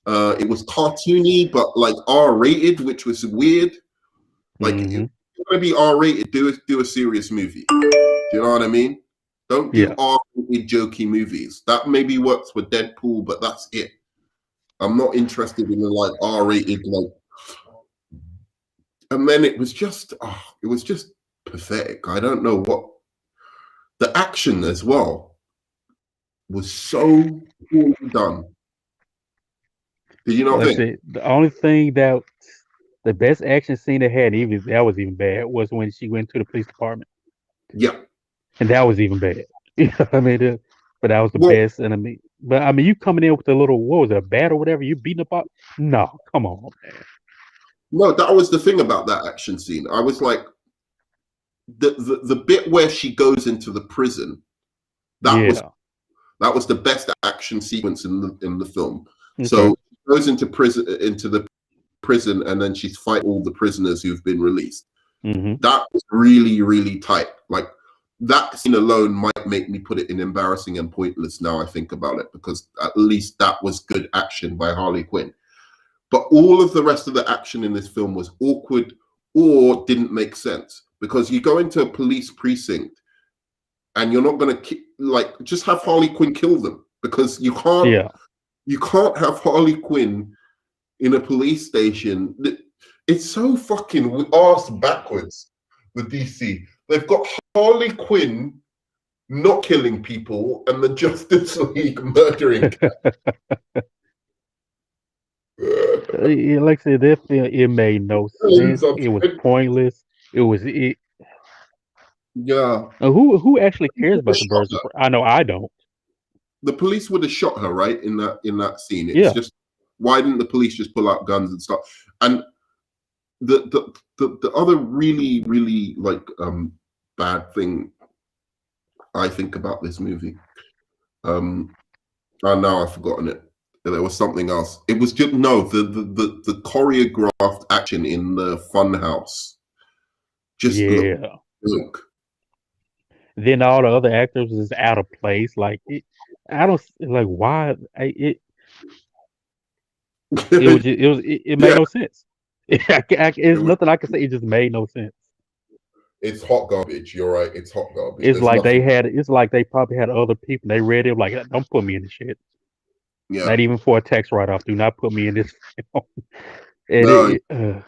[SPEAKER 1] It was cartoony, but like R-rated, which was weird. Like, if
[SPEAKER 2] Mm-hmm.
[SPEAKER 1] you're gonna be R-rated, do a serious movie. Do you know what I mean? Don't do
[SPEAKER 2] Yeah.
[SPEAKER 1] R-rated jokey movies. That maybe works for Deadpool, but that's it. I'm not interested in the like R-rated like. And then it was just pathetic. I don't know what the action as well was so poorly done. Did you not
[SPEAKER 2] Like I
[SPEAKER 1] think?
[SPEAKER 2] said, the only thing that the best action scene they had, even that was even bad, was when she went to the police department,
[SPEAKER 1] Yeah.
[SPEAKER 2] and that was even bad. You know what I mean? But that was the
[SPEAKER 1] Well,
[SPEAKER 2] best. And I mean, but I mean, you coming in with a little, what was it, a bat or whatever? You beating up? No, come on, man.
[SPEAKER 1] no, that was the thing about that action scene. I was like, the bit where she goes into the prison, that was
[SPEAKER 2] Yeah.
[SPEAKER 1] that was the best action sequence in the film.
[SPEAKER 2] Okay.
[SPEAKER 1] So she goes into the prison, and then she's fighting all the prisoners who've been released.
[SPEAKER 2] Mm-hmm.
[SPEAKER 1] That was really, really tight. Like that scene alone might make me put it in embarrassing and pointless now I think about it, because at least that was good action by Harley Quinn. But all of the rest of the action in this film was awkward or didn't make sense, because you go into a police precinct and you're not going to like just have Harley Quinn kill them, because
[SPEAKER 2] Yeah.
[SPEAKER 1] you can't have Harley Quinn in a police station. It's so fucking arse backwards. The DC, they've got Harley Quinn not killing people and the Justice League murdering.
[SPEAKER 2] Like I said, that film, it made no sense. It was pointless. It was it.
[SPEAKER 1] Yeah,
[SPEAKER 2] Who actually cares about the birds of prey? I know I don't.
[SPEAKER 1] the police would have shot her right in that scene. It's
[SPEAKER 2] Yeah.
[SPEAKER 1] just, why didn't the police just pull out guns and stuff? And the other really really like bad thing I think about this movie, and now I've forgotten it. There was something else. It was just no the choreographed action in the funhouse just looked
[SPEAKER 2] Yeah.
[SPEAKER 1] joke.
[SPEAKER 2] Then all the other actors is out of place. Like it, I don't like why it was just, it made
[SPEAKER 1] Yeah,
[SPEAKER 2] no sense.
[SPEAKER 1] it
[SPEAKER 2] It's
[SPEAKER 1] was,
[SPEAKER 2] nothing I can say. It just made no sense.
[SPEAKER 1] it's hot garbage. You're right. It's hot garbage.
[SPEAKER 2] It's
[SPEAKER 1] There's
[SPEAKER 2] like they
[SPEAKER 1] nothing.
[SPEAKER 2] had. It's like they probably had other people. They read it like, don't put me in this shit.
[SPEAKER 1] Yeah.
[SPEAKER 2] Not even for a tax write off. Do not put me in this film. And
[SPEAKER 1] No.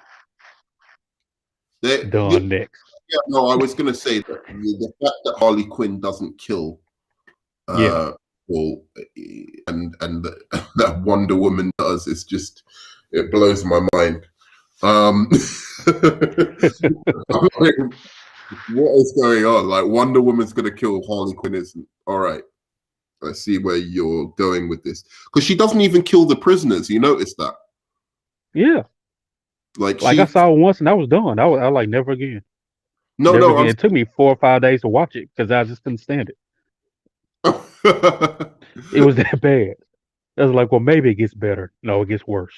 [SPEAKER 1] Yeah,
[SPEAKER 2] done next.
[SPEAKER 1] no. I was gonna say that the fact that Harley Quinn doesn't kill
[SPEAKER 2] Yeah.
[SPEAKER 1] well, and that Wonder Woman does, it's just, it blows my mind. I'm like, what is going on? Like, Wonder Woman's gonna kill Harley Quinn, isn't? All right, I see where you're going with this, because she doesn't even kill the prisoners. You notice that?
[SPEAKER 2] Yeah.
[SPEAKER 1] Like
[SPEAKER 2] Like I
[SPEAKER 1] she,
[SPEAKER 2] saw it once and I was done. I was like, never again.
[SPEAKER 1] no,
[SPEAKER 2] Never
[SPEAKER 1] no,
[SPEAKER 2] again. It took me 4 or 5 days to watch it because I just couldn't stand it. It was that bad. I was like, well, maybe it gets better. No, it gets worse.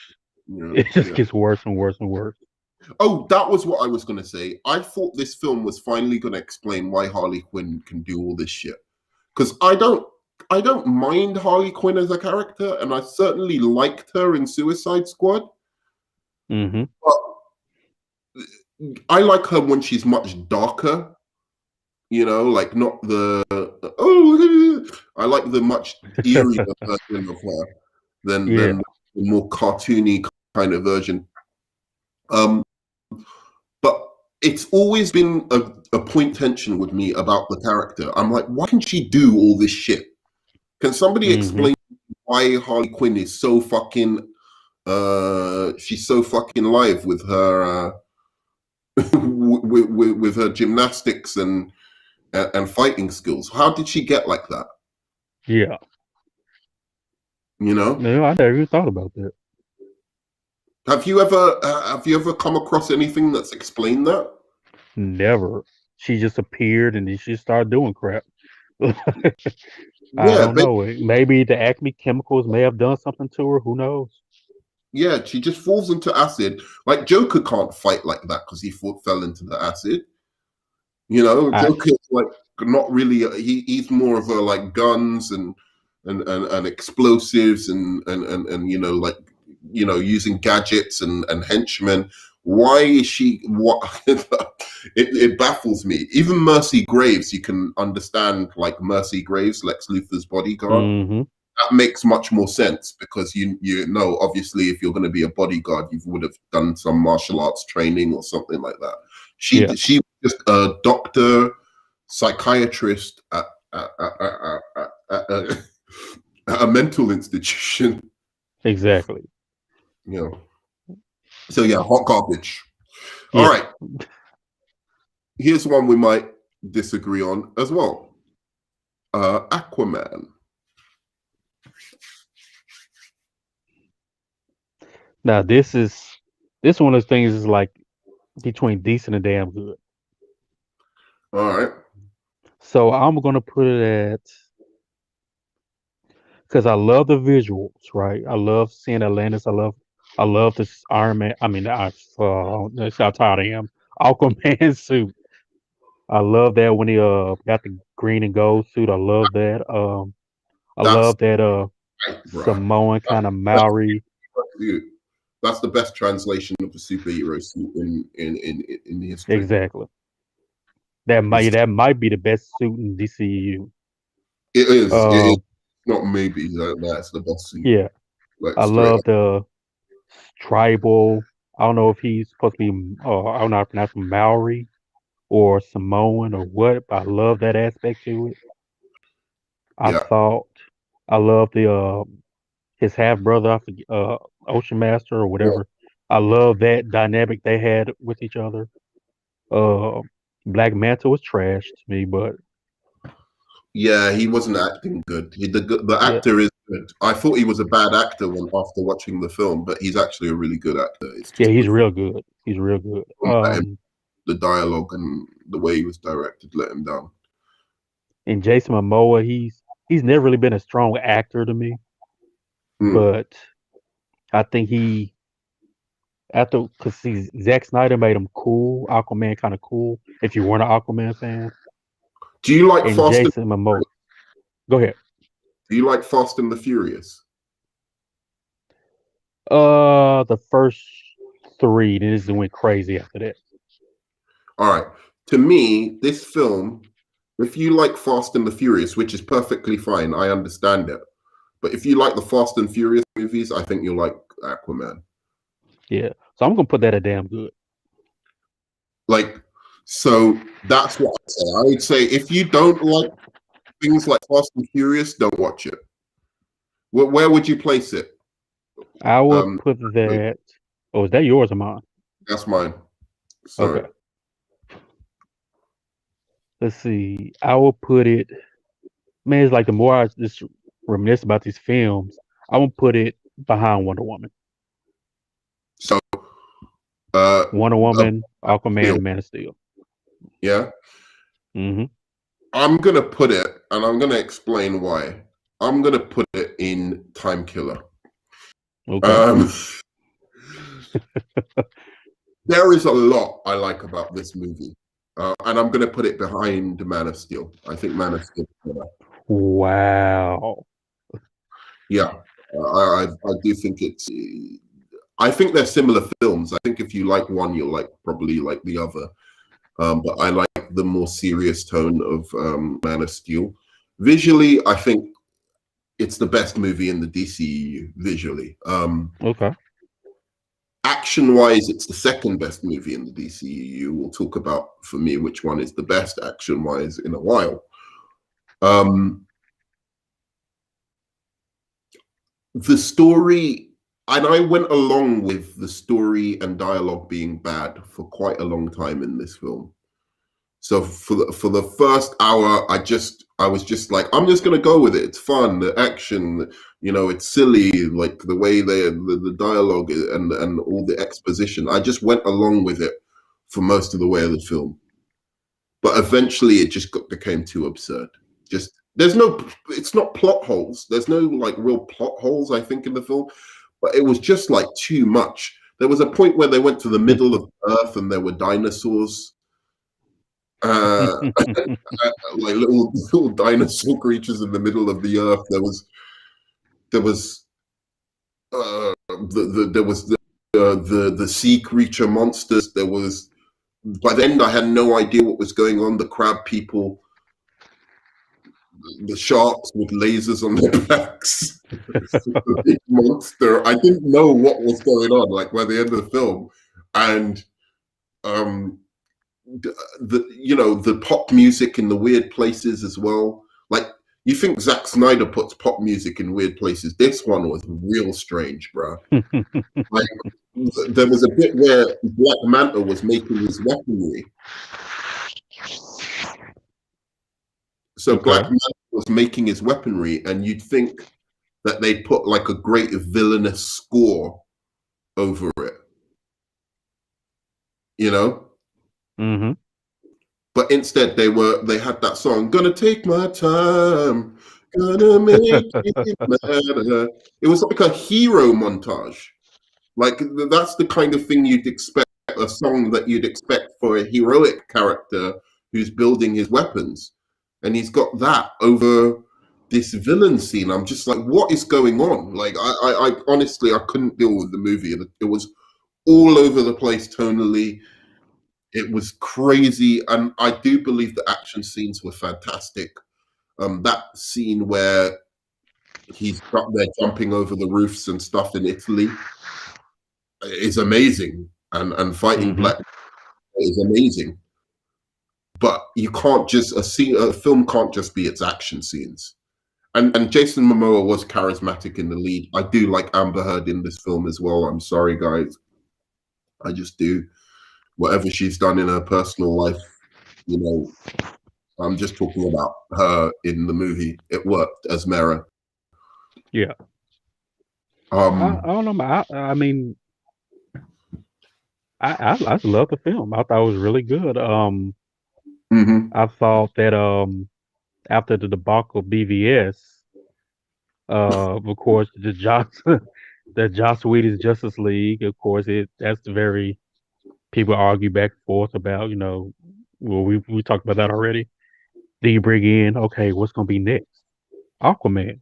[SPEAKER 1] yeah,
[SPEAKER 2] It just
[SPEAKER 1] yeah.
[SPEAKER 2] gets worse and worse and worse.
[SPEAKER 1] Oh, that was what I was going to say. I thought this film was finally going to explain why Harley Quinn can do all this shit. Because I don't mind Harley Quinn as a character, and I certainly liked her in Suicide Squad.
[SPEAKER 2] Mm-hmm.
[SPEAKER 1] But I like her when she's much darker. You know, like not the I like the much eerier version of her than
[SPEAKER 2] Yeah.
[SPEAKER 1] the more cartoony kind of version. But it's always been a point tension with me about the character. I'm like, why can she do all this shit? Can somebody
[SPEAKER 2] Mm-hmm.
[SPEAKER 1] explain why Harley Quinn is so fucking she's so fucking live with her with her gymnastics and fighting skills? How did she get like that?
[SPEAKER 2] Yeah.
[SPEAKER 1] You know?
[SPEAKER 2] No, I never even thought about that.
[SPEAKER 1] Have you ever come across anything that's explained that?
[SPEAKER 2] Never. She just appeared and then she started doing crap. I
[SPEAKER 1] Yeah,
[SPEAKER 2] don't know. Maybe the Acme chemicals may have done something to her. Who knows?
[SPEAKER 1] yeah, she just falls into acid. Like Joker can't fight like that because he fell into the acid. You know,
[SPEAKER 2] I
[SPEAKER 1] Joker's like not really. He's more of a like guns and explosives and you know like using gadgets and henchmen. Why is she? What it baffles me. Even Mercy Graves, you can understand like Mercy Graves, Lex Luthor's bodyguard.
[SPEAKER 2] hmm
[SPEAKER 1] That makes much more sense because you know obviously if you're going to be a bodyguard you would have done some martial arts training or something like that.
[SPEAKER 2] Yeah,
[SPEAKER 1] She was just a doctor psychiatrist at a mental institution,
[SPEAKER 2] exactly.
[SPEAKER 1] you know. So yeah, hot garbage. All
[SPEAKER 2] Yeah.
[SPEAKER 1] right, here's one we might disagree on as well. Aquaman.
[SPEAKER 2] Now this one of those things is like between decent and damn good.
[SPEAKER 1] All right,
[SPEAKER 2] So I'm gonna put it at because I love the visuals, right? I love seeing Atlantis. I love this Iron Man. I mean, that's how tired I am. Aquaman suit. I love that when he got the green and gold suit. I love that. I
[SPEAKER 1] that's
[SPEAKER 2] love that
[SPEAKER 1] right, bro.
[SPEAKER 2] Samoan kind of Maori.
[SPEAKER 1] That's the best translation of a superhero suit in history.
[SPEAKER 2] Exactly.
[SPEAKER 1] It's,
[SPEAKER 2] That might be the best suit in DCEU.
[SPEAKER 1] it is. It is
[SPEAKER 2] Um,
[SPEAKER 1] not maybe that's the best suit.
[SPEAKER 2] yeah,
[SPEAKER 1] Like
[SPEAKER 2] I
[SPEAKER 1] straight
[SPEAKER 2] love
[SPEAKER 1] up.
[SPEAKER 2] the tribal. I don't know if he's supposed to be. I don't know how to pronounce him, Maori or Samoan or what. But I love that aspect to it. I
[SPEAKER 1] Yeah,
[SPEAKER 2] thought I love the his half brother, I forget, Ocean Master or
[SPEAKER 1] yeah,
[SPEAKER 2] whatever. I love that dynamic they had with each other. Uh, Black Manta was trash to me, but
[SPEAKER 1] yeah. He wasn't acting good. The
[SPEAKER 2] yeah,
[SPEAKER 1] actor is good. I thought he was a bad actor after watching the film, but he's actually a really good actor. It's
[SPEAKER 2] yeah,
[SPEAKER 1] just
[SPEAKER 2] he's real good. He's real good.
[SPEAKER 1] the dialogue and the way he was directed let him down.
[SPEAKER 2] And Jason Momoa, he's never really been a strong actor to me,
[SPEAKER 1] Mm.
[SPEAKER 2] but I think he after because Zack Snyder made him cool, Aquaman kind of cool. If you weren't an Aquaman fan,
[SPEAKER 1] Do you like
[SPEAKER 2] and
[SPEAKER 1] Fast and
[SPEAKER 2] Jason Momoa, go ahead.
[SPEAKER 1] Do you like Fast and the Furious?
[SPEAKER 2] The first three, then it went crazy after that.
[SPEAKER 1] All right. To me, this film, if you like Fast and the Furious, which is perfectly fine, I understand it. But if you like the Fast and Furious movies, I think you'll like Aquaman.
[SPEAKER 2] Yeah, so I'm gonna put that at damn good.
[SPEAKER 1] Like, so that's what I say. I would say if you don't like things like Fast and Furious, don't watch it. Where would you place it?
[SPEAKER 2] I would
[SPEAKER 1] Um,
[SPEAKER 2] put that. Oh, is that yours or mine?
[SPEAKER 1] that's mine. Sorry.
[SPEAKER 2] Okay. Let's see. I will put it. Man, it's like the more I just reminisce about these films, I will put it behind Wonder Woman.
[SPEAKER 1] So, uh,
[SPEAKER 2] Wonder Woman, Aquaman,
[SPEAKER 1] Steel.
[SPEAKER 2] and Man of Steel.
[SPEAKER 1] Yeah.
[SPEAKER 2] hmm
[SPEAKER 1] I'm gonna put it, and I'm gonna explain why. I'm gonna put it in Time Killer.
[SPEAKER 2] Okay.
[SPEAKER 1] Um, there is a lot I like about this movie, and I'm gonna put it behind Man of Steel. I think Man of Steel.
[SPEAKER 2] Wow.
[SPEAKER 1] Yeah, I do think it's. I think they're similar films. I think if you like one, you'll probably like the other. But I like the more serious tone of Man of Steel. Visually, I think it's the best movie in the DCEU visually.
[SPEAKER 2] Okay.
[SPEAKER 1] Action-wise, it's the second best movie in the DCEU. We'll talk about for me which one is the best action-wise in a while. The story, and I went along with the story and dialogue being bad for quite a long time in this film. So for the first hour, I was just like, I'm just gonna go with it. It's fun, the action, it's silly, like the way the dialogue and all the exposition. I just went along with it for most of the way of the film. But eventually, it just became too absurd. Just it's not plot holes. There's no like real plot holes, I think, in the film. But it was just like too much. There was a point where they went to the middle of Earth and there were dinosaurs. like little dinosaur creatures in the middle of the earth. There was there was the sea creature monsters. There was, by the end I had no idea what was going on. The crab people, the sharks with lasers on their backs, the big monster. I didn't know what was going on. Like by the end of the film, and the pop music in the weird places as well. Like you think Zack Snyder puts pop music in weird places. This one was real strange, bro. Like there was a bit where Black Manta was making his weaponry. So
[SPEAKER 2] Okay.
[SPEAKER 1] Black Manta was making his weaponry, and you'd think that they'd put like a great villainous score over it, you know?
[SPEAKER 2] Mm-hmm.
[SPEAKER 1] But instead they had that song, "Gonna take my time, gonna make it matter." It was like a hero montage. Like that's the kind of thing you'd expect, a song that you'd expect for a heroic character who's building his weapons. And he's got that over this villain scene. I'm just like, what is going on? Like I honestly I couldn't deal with the movie. It was all over the place tonally. It was crazy, and I do believe the action scenes were fantastic. That scene where he's up there jumping over the roofs and stuff in Italy is amazing, and fighting
[SPEAKER 2] Mm-hmm.
[SPEAKER 1] Black is amazing. But you can't just a film can't just be its action scenes. And Jason Momoa was charismatic in the lead. I do like Amber Heard in this film as well. I'm sorry, guys, I just do. Whatever she's done in her personal life, you know, I'm just talking about her in the movie. It worked as Mera.
[SPEAKER 2] Yeah. I don't know. I mean, I love the film. I thought it was really good.
[SPEAKER 1] mhm.
[SPEAKER 2] I thought that after the debacle of BVS, of course the Joss Whedon's Justice League, of course that's the very people argue back and forth about, well, we talked about that already. Then you bring in, okay, what's gonna be next? Aquaman.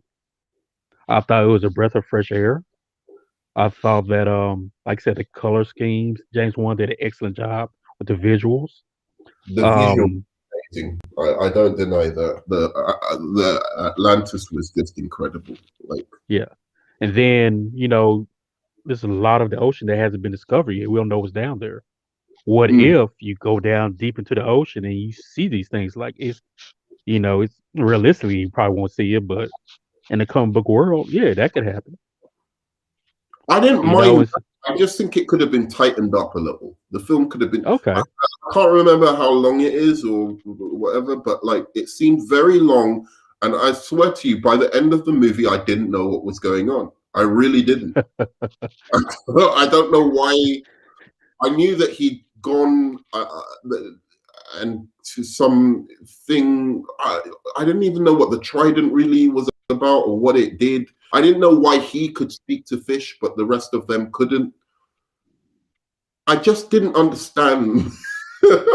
[SPEAKER 2] I thought it was a breath of fresh air. I thought that, like I said, the color schemes, James Wan did an excellent job with the visuals.
[SPEAKER 1] The visual,
[SPEAKER 2] Um,
[SPEAKER 1] I don't deny that. The Atlantis was just incredible. Like,
[SPEAKER 2] yeah, and then there's a lot of the ocean that hasn't been discovered yet. We don't know what's down there. What
[SPEAKER 1] mm.
[SPEAKER 2] if you go down deep into the ocean and you see these things? Like it's realistically you probably won't see it, but in the comic book world, yeah, that could happen.
[SPEAKER 1] I didn't
[SPEAKER 2] You know,
[SPEAKER 1] mind.
[SPEAKER 2] it's
[SPEAKER 1] I just think it could have been tightened up a little. The film could have been. I
[SPEAKER 2] okay.
[SPEAKER 1] can't remember how long it is or whatever, but like it seemed very long. And I swear to you, by the end of the movie, I didn't know what was going on. I really didn't. I don't know why. I knew that he'd gone and to something. I didn't even know what the trident really was about or what it did. I didn't know why he could speak to fish, but the rest of them couldn't. I just didn't understand.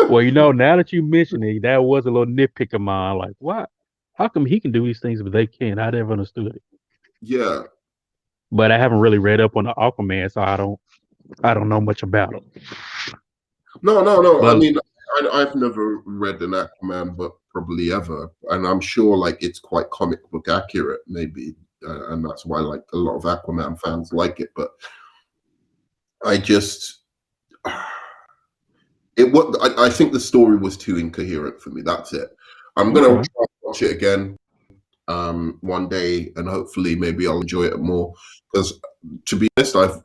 [SPEAKER 2] Well, now that you mention it, that was a little nitpick of mine. Like, why? How come he can do these things but they can't? I never understood it.
[SPEAKER 1] Yeah.
[SPEAKER 2] But I haven't really read up on the Aquaman, so I don't know much about him.
[SPEAKER 1] No. I
[SPEAKER 2] But
[SPEAKER 1] mean, I've never read an Aquaman book, probably ever, and I'm sure like it's quite comic book accurate, maybe, and that's why like a lot of Aquaman fans like it. But I just, I think the story was too incoherent for me. That's it. I'm gonna
[SPEAKER 2] okay.
[SPEAKER 1] try and watch it again one day, and hopefully maybe I'll enjoy it more. Because to be honest, I've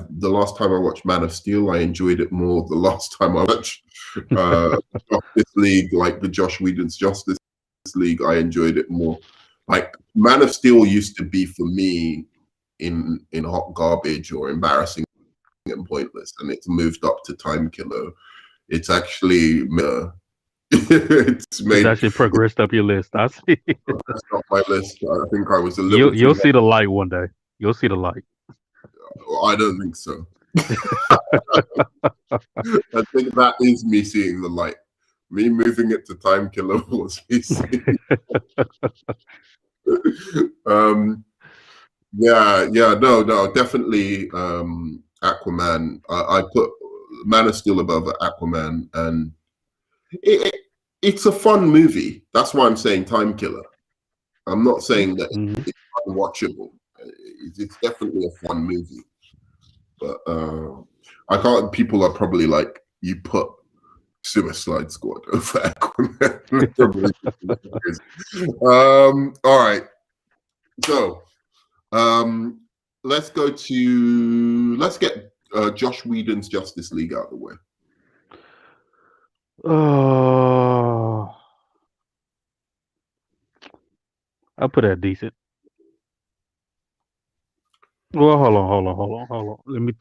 [SPEAKER 1] the last time I watched Man of Steel, I enjoyed it more. The last time I watched Justice League, like the Josh Whedon's Justice League, I enjoyed it more. Like Man of Steel used to be for me in hot garbage or embarrassing and pointless, and it's moved up to time killer. It's actually
[SPEAKER 2] It's actually progressed up your list. I see.
[SPEAKER 1] that's not my list. I think I was a little
[SPEAKER 2] You'll
[SPEAKER 1] too.
[SPEAKER 2] see the light one day. You'll see the light.
[SPEAKER 1] I don't think so. I think that is me seeing the light. Me moving it to Time Killer was easy. No, definitely Aquaman. I put Man of Steel above Aquaman, and it's a fun movie. That's why I'm saying Time Killer. I'm not saying that
[SPEAKER 2] Mhm.
[SPEAKER 1] it's unwatchable. It's definitely a fun movie, but I can't. People are probably like, you put Suicide Squad over Aquaman. Probably. All right. So let's get Josh Whedon's Justice League out of the way.
[SPEAKER 2] I'll put that decent. Well, hold on. Let me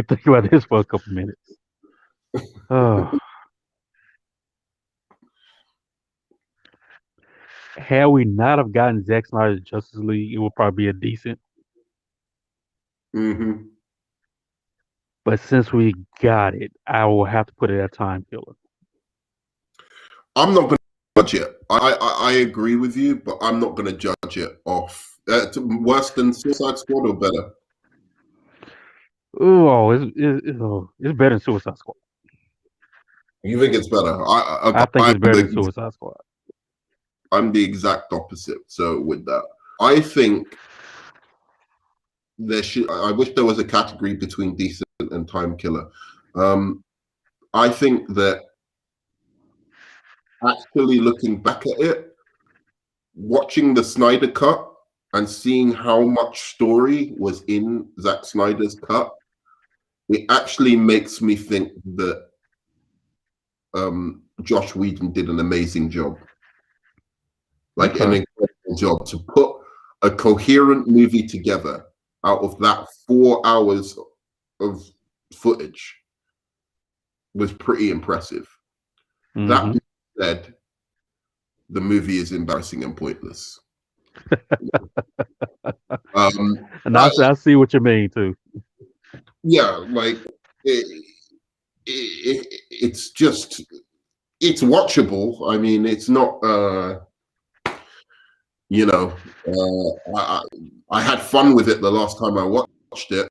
[SPEAKER 2] think about this for a couple minutes. Had we not have gotten Zack Snyder's Justice League, it would probably be a decent.
[SPEAKER 1] Mm-hmm.
[SPEAKER 2] But since we got it, I will have to put it at Time Killer.
[SPEAKER 1] I'm not going to judge it. I agree with you, but I'm not going to judge it off. Worse than Suicide Squad or better?
[SPEAKER 2] It's better than Suicide Squad.
[SPEAKER 1] You think it's better?
[SPEAKER 2] I think it's better than Suicide Squad.
[SPEAKER 1] I'm the exact opposite. So with that, I think I wish there was a category between decent and Time Killer. I think that actually looking back at it, watching the Snyder cut and seeing how much story was in Zack Snyder's cut, it actually makes me think that Josh Whedon did an amazing job. Like an incredible job to put a coherent movie together out of that 4 hours of footage was pretty impressive.
[SPEAKER 2] Mm-hmm.
[SPEAKER 1] That being said, the movie is embarrassing and pointless.
[SPEAKER 2] And I see what you mean too.
[SPEAKER 1] Yeah, like it's just, it's watchable. I mean, it's not I had fun with it the last time I watched it,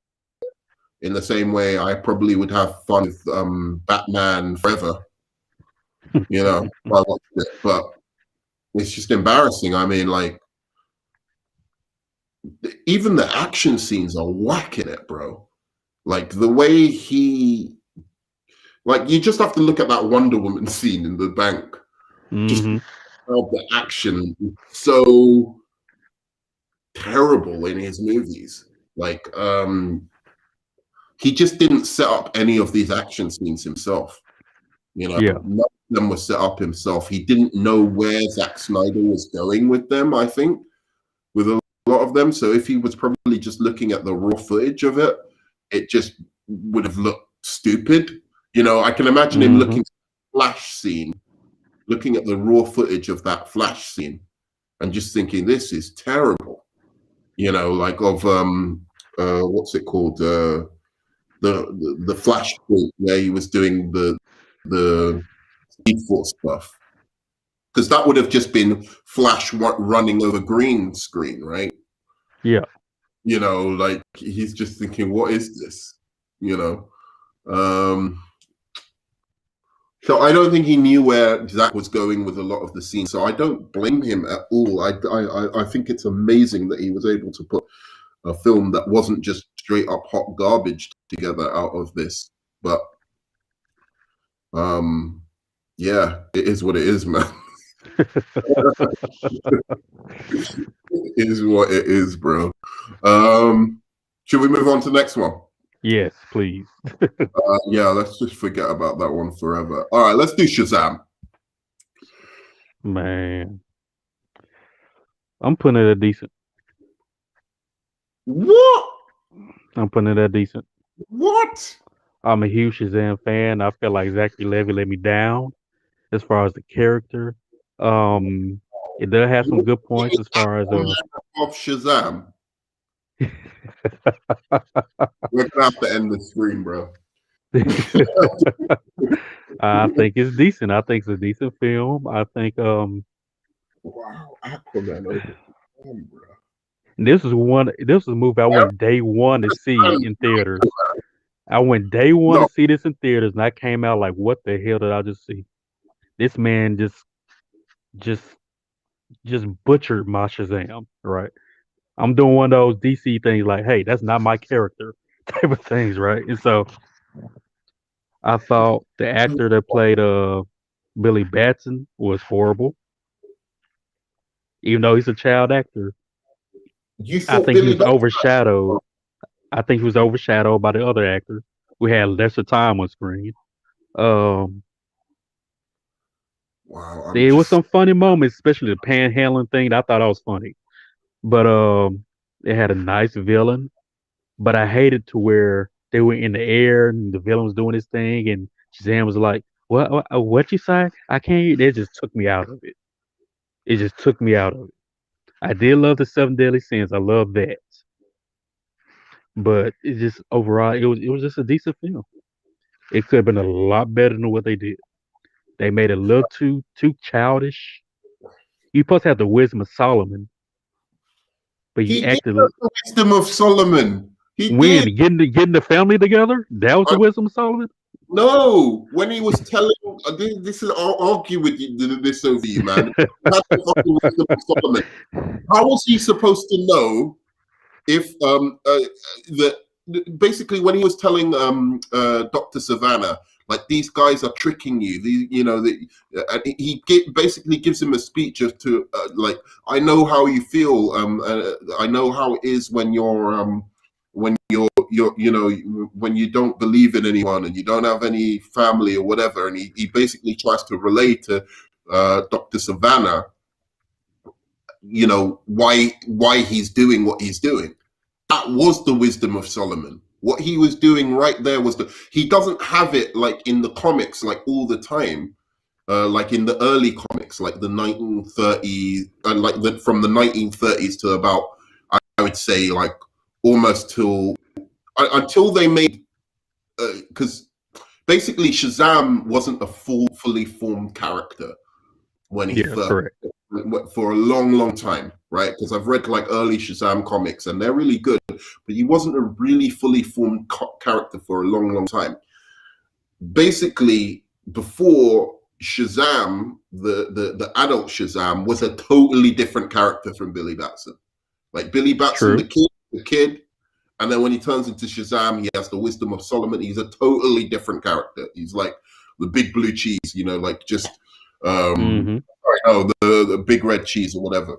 [SPEAKER 1] in the same way I probably would have fun with Batman Forever, if I watched it. But it's just embarrassing. I mean, like, even the action scenes are whack in it, bro. Like, the way you just have to look at that Wonder Woman scene in the bank.
[SPEAKER 2] Mm-hmm.
[SPEAKER 1] Just the action is so terrible in his movies. Like, he just didn't set up any of these action scenes himself.
[SPEAKER 2] Yeah.
[SPEAKER 1] None of them were set up himself. He didn't know where Zack Snyder was going with them, I think, with a lot of them. So if he was probably just looking at the raw footage of it, it just would have looked stupid. I can imagine him looking at the Flash scene, looking at the raw footage of that Flash scene, and just thinking, this is terrible. Like of what's it called? The Flash where he was doing the Speed Force stuff, because that would have just been Flash running over green screen, right?
[SPEAKER 2] Yeah.
[SPEAKER 1] Like, he's just thinking, what is this? So I don't think he knew where Zack was going with a lot of the scenes. So I don't blame him at all. I think it's amazing that he was able to put a film that wasn't just straight up hot garbage together out of this. But yeah, it is what it is, man. It is what it is, bro. Should we move on to the next one?
[SPEAKER 2] Yes, please.
[SPEAKER 1] Yeah, let's just forget about that one forever. All right, let's do Shazam.
[SPEAKER 2] Man, I'm putting it at decent.
[SPEAKER 1] What?
[SPEAKER 2] I'm putting it at decent.
[SPEAKER 1] What?
[SPEAKER 2] I'm a huge Shazam fan. I feel like Zachary Levi let me down as far as the character. It does have some good points as far as
[SPEAKER 1] of Shazam. We're gonna have to end the stream, bro.
[SPEAKER 2] I think it's decent. I think it's a decent film. I think
[SPEAKER 1] Wow, Aquaman over Shazam, bro.
[SPEAKER 2] this is a movie I went day one to see in theaters. I went day one to
[SPEAKER 1] No,
[SPEAKER 2] see this in theaters, and I came out like, what the hell did I just see? This man just just butchered my Shazam, right? I'm doing one of those DC things like, hey, that's not my character type of things, right? And so I thought the actor that played Billy Batson was horrible, even though he's a child actor.
[SPEAKER 1] you
[SPEAKER 2] I
[SPEAKER 1] thought
[SPEAKER 2] think he
[SPEAKER 1] Billy
[SPEAKER 2] was
[SPEAKER 1] Bat?
[SPEAKER 2] overshadowed. I think he was overshadowed by the other actors who had lesser time on screen. Um,
[SPEAKER 1] Wow, I'm
[SPEAKER 2] there was
[SPEAKER 1] just
[SPEAKER 2] some funny moments, especially the panhandling thing. I thought that was funny, but it had a nice villain. But I hated to where they were in the air and the villain was doing his thing, and Shazam was like, what you say? I can't." It just took me out of it. It just took me out of it. I did love the Seven Deadly Sins. I love that, but it just overall, it was just a decent film. It could have been a lot better than what they did. They made it a little too childish. You supposed to have the wisdom of Solomon, but you
[SPEAKER 1] he did
[SPEAKER 2] acted
[SPEAKER 1] have the wisdom of Solomon. He
[SPEAKER 2] when
[SPEAKER 1] did.
[SPEAKER 2] getting the family together. That was the wisdom of Solomon.
[SPEAKER 1] No, when he was telling, this is, I'll argue with you, this over you, man. He had the fucking wisdom of Solomon. How was he supposed to know if that basically when he was telling Dr. Savannah, like, these guys are tricking you, basically gives him a speech as to like, I know how you feel, I know how it is when when you don't believe in anyone and you don't have any family or whatever, and he basically tries to relate to Dr. Savannah, why he's doing what he's doing. That was the wisdom of Solomon. What he was doing right there was he doesn't have it like in the comics, like all the time, like in the early comics, like the 1930s, and from the 1930s to about, I would say, like almost until they made, because basically Shazam wasn't a fully formed character when he
[SPEAKER 2] Yeah,
[SPEAKER 1] first,
[SPEAKER 2] correct.
[SPEAKER 1] for a long time, right? Because I've read like early Shazam comics and they're really good, but he wasn't a really fully formed character for a long time. Basically, before Shazam, the adult Shazam was a totally different character from Billy Batson. Like Billy Batson,
[SPEAKER 2] True.
[SPEAKER 1] the kid, and then when he turns into Shazam, he has the wisdom of Solomon. He's a totally different character. He's like the big blue cheese, like just
[SPEAKER 2] Mm-hmm.
[SPEAKER 1] the big red cheese or whatever.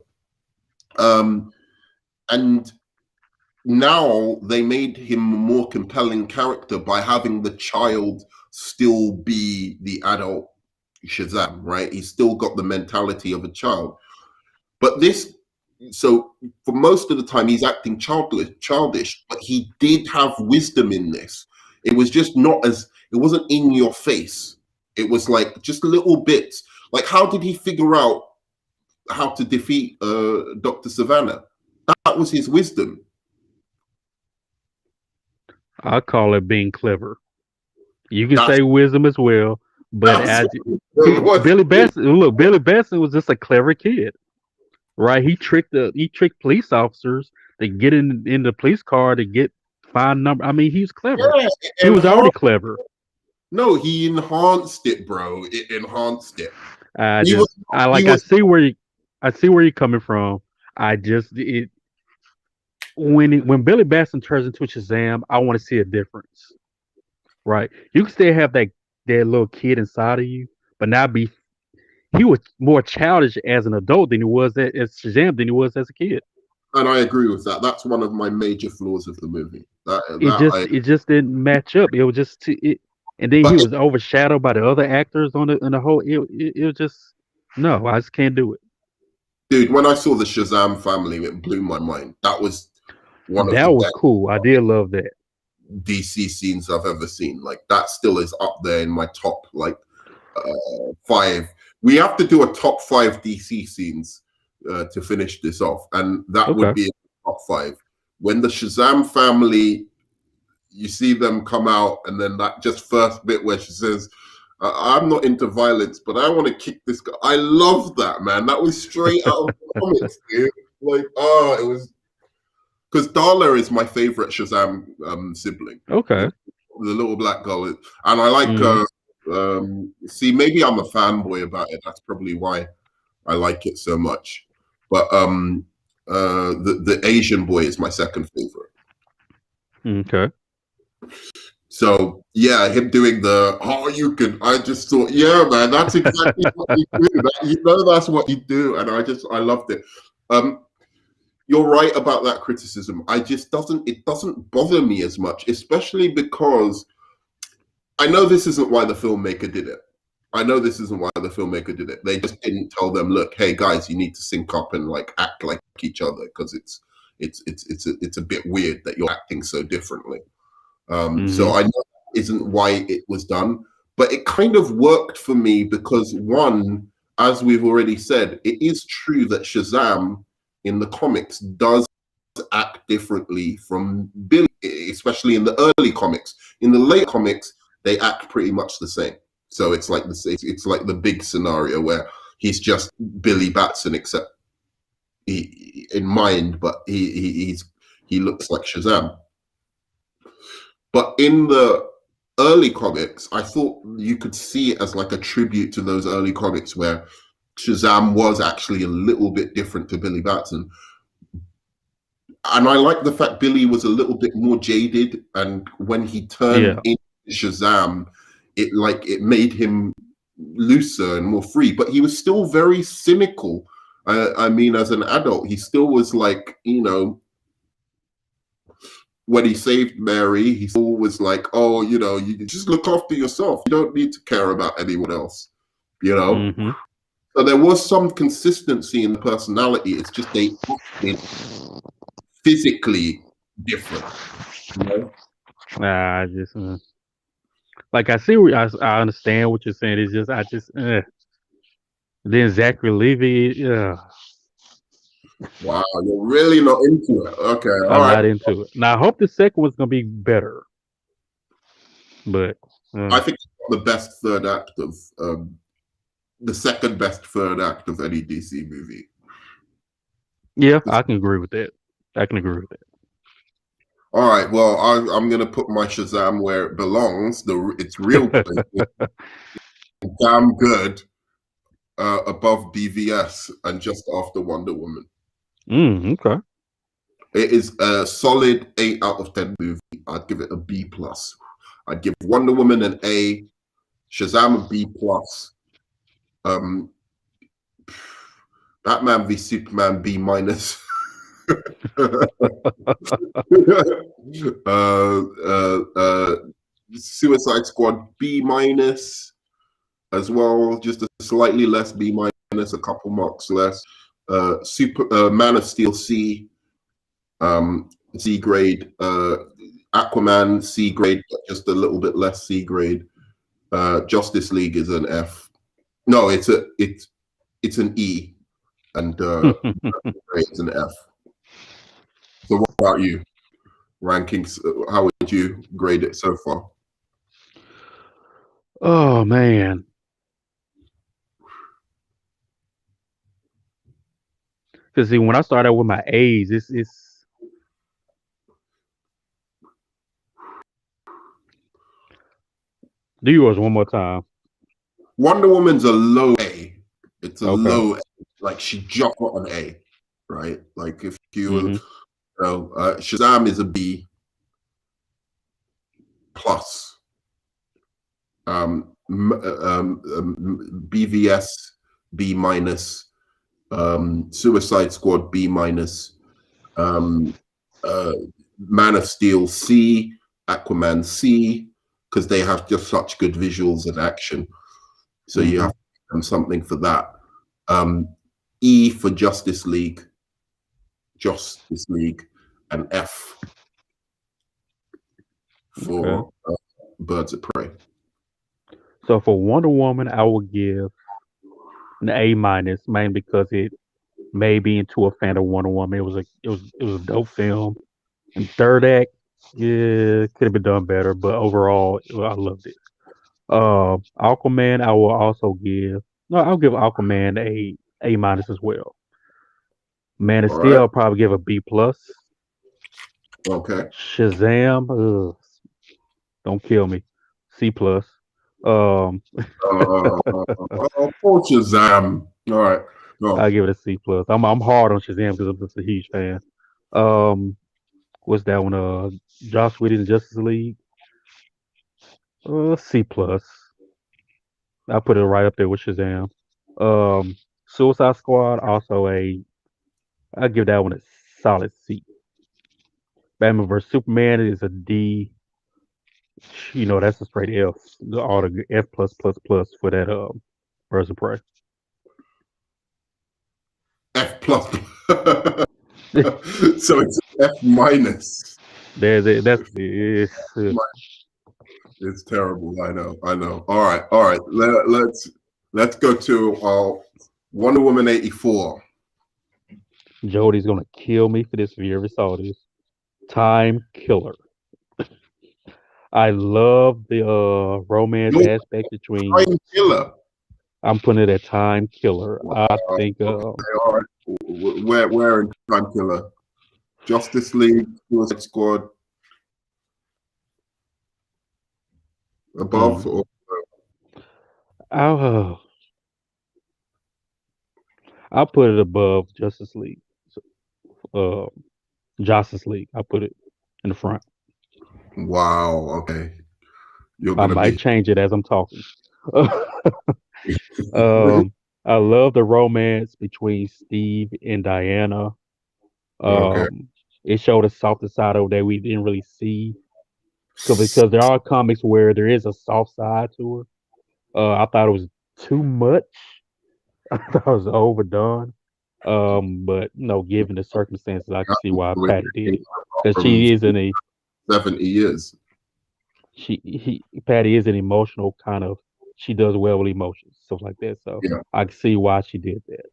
[SPEAKER 1] And now they made him a more compelling character by having the child still be the adult Shazam, right? He's still got the mentality of a child. But so for most of the time he's acting childish, but he did have wisdom in this. It was just it wasn't in your face. It was like just little bits. Like, how did he figure out how to defeat Dr. Savannah? That was his wisdom.
[SPEAKER 2] I call it being clever. You can say wisdom as well, but Billy Batson was just a clever kid, right? He tricked police officers to get in the police car to find number. I mean, he's clever.
[SPEAKER 1] Yeah,
[SPEAKER 2] He was already clever.
[SPEAKER 1] No, he enhanced it, bro. It enhanced it.
[SPEAKER 2] I see where you're coming from. When Billy Batson turns into Shazam, I want to see a difference. Right. You can still have that little kid inside of you, but he was more childish as an adult than he was as Shazam than he was as a kid.
[SPEAKER 1] And I agree with that. That's one of my major flaws of the movie.
[SPEAKER 2] It just didn't match up. It was just and then he was overshadowed by the other actors on the whole. It was just no, I just can't do it.
[SPEAKER 1] Dude, when I saw the Shazam family, it blew my mind. That was one of
[SPEAKER 2] that was cool. I did love that.
[SPEAKER 1] DC scenes I've ever seen. Like, that still is up there in my top 5. We have to do a top 5 DC scenes to finish this off, and that would be a top 5. When the Shazam family, you see them come out, and then that just first bit where she says, "I'm not into violence, but I want to kick this guy." I love that, man. That was straight out of the comics, dude. Like, it was because Darla is my favorite Shazam sibling.
[SPEAKER 2] Okay.
[SPEAKER 1] The little black girl, and I like. See, maybe I'm a fanboy about it. That's probably why I like it so much. But the Asian boy is my second favorite.
[SPEAKER 2] Okay.
[SPEAKER 1] So yeah, him doing you can. I just thought, yeah, man, that's exactly what you do. That's what you do, and I loved it. You're right about that criticism. It doesn't bother me as much, especially because I know this isn't why the filmmaker did it. They just didn't tell them, look, hey guys, you need to sync up and like act like each other because it's a bit weird that you're acting so differently. So I know that isn't why it was done, but it kind of worked for me because one, as we've already said, it is true that Shazam in the comics does act differently from Billy, especially in the early comics. In the late comics, they act pretty much the same. So it's like the big scenario where he's just Billy Batson, except in mind, but he looks like Shazam. But in the early comics, I thought you could see it as like a tribute to those early comics where Shazam was actually a little bit different to Billy Batson. And I like the fact Billy was a little bit more jaded, and when he turned into Shazam, it made him looser and more free, but he was still very cynical. I mean, as an adult, he still was like, when he saved Mary, he still was like, oh, you just look after yourself. You don't need to care about anyone else, So there was some consistency in the personality. It's just they acted physically different.
[SPEAKER 2] I just like I I understand what you're saying. It's just then Zachary Levi.
[SPEAKER 1] Wow, you're really not into it. Okay, all
[SPEAKER 2] I'm
[SPEAKER 1] right.
[SPEAKER 2] not into it. Now I hope the second one's gonna be better, but
[SPEAKER 1] I think it's the best third act of the second best third act of any DC movie.
[SPEAKER 2] Yeah, I can agree with that.
[SPEAKER 1] All right, well, I'm going to put my Shazam where it belongs. It's real damn good, above BVS and just after Wonder Woman.
[SPEAKER 2] Okay.
[SPEAKER 1] It is a solid 8 out of 10 movie. I'd give it a B+. I'd give Wonder Woman an A, Shazam a B+. Batman v Superman B-. Suicide Squad B- as well, just a slightly less B-, a couple marks less. Man of Steel C, C grade. Aquaman C grade, just a little bit less C grade. Justice League is an F. No, it's an E, and it's an F. So what about you? Rankings, how would you grade it so far?
[SPEAKER 2] Oh man. Because see, when I started with my A's, it's do yours one more time.
[SPEAKER 1] Wonder Woman's a low A. It's a low A. Like she just got an A, right? Like if you, Shazam is a B+. BVS B-. Suicide Squad B-. Man of Steel C, Aquaman C, because they have just such good visuals and action. So you have to give them something for that. E for Justice League, and F for Birds of Prey.
[SPEAKER 2] So for Wonder Woman, I would give an A-, mainly because it made me into a fan of Wonder Woman. It was a dope film. And third act, Yeah, could have been done better, but overall, well, I loved it. Aquaman, I will also give. No, I'll give Aquaman A minus as well. Man of
[SPEAKER 1] All
[SPEAKER 2] Steel,
[SPEAKER 1] right.
[SPEAKER 2] I'll probably give a B plus.
[SPEAKER 1] Okay.
[SPEAKER 2] Shazam, ugh, don't kill me. C plus. Um,
[SPEAKER 1] Poor Shazam. All right.
[SPEAKER 2] I
[SPEAKER 1] No.
[SPEAKER 2] give it a C plus. I'm hard on Shazam because I'm just a huge fan. Um, what's that one? Joss Whedon's Justice League. C plus. I put it right up there with Shazam. Um, Suicide Squad also a. I give that one a solid C. Batman vs Superman is a D. You know that's a straight F. All the F plus plus plus for that Birds of Prey.
[SPEAKER 1] F plus. So it's F minus.
[SPEAKER 2] That's
[SPEAKER 1] It's terrible. I know. I know. All right. All right. Let's go to Wonder Woman 84.
[SPEAKER 2] Jody's gonna kill me for this if you ever saw this. Time Killer. I love the romance
[SPEAKER 1] Your
[SPEAKER 2] aspect between.
[SPEAKER 1] Time Killer.
[SPEAKER 2] I'm putting it at Time Killer. I think
[SPEAKER 1] Okay. All right. Where in Time Killer? Justice League, Suicide Squad, above
[SPEAKER 2] mm,
[SPEAKER 1] or
[SPEAKER 2] I'll I'll put it above Justice League. Uh, Justice League. I'll put it in the front.
[SPEAKER 1] wow. Okay. You're
[SPEAKER 2] I
[SPEAKER 1] gonna
[SPEAKER 2] might
[SPEAKER 1] be
[SPEAKER 2] change it as I'm talking. um, I love the romance between Steve and Diana.
[SPEAKER 1] okay.
[SPEAKER 2] Um, it showed a softer side of that we didn't really see because there are comics where there is a soft side to her. I thought it was too much. I thought it was overdone. But no, given the circumstances, I can see why Patty did it because
[SPEAKER 1] From
[SPEAKER 2] she is in a
[SPEAKER 1] 70 years.
[SPEAKER 2] Patty is an emotional kind of. She does well with emotions, stuff like that. So
[SPEAKER 1] Yeah.
[SPEAKER 2] I can see why she did that.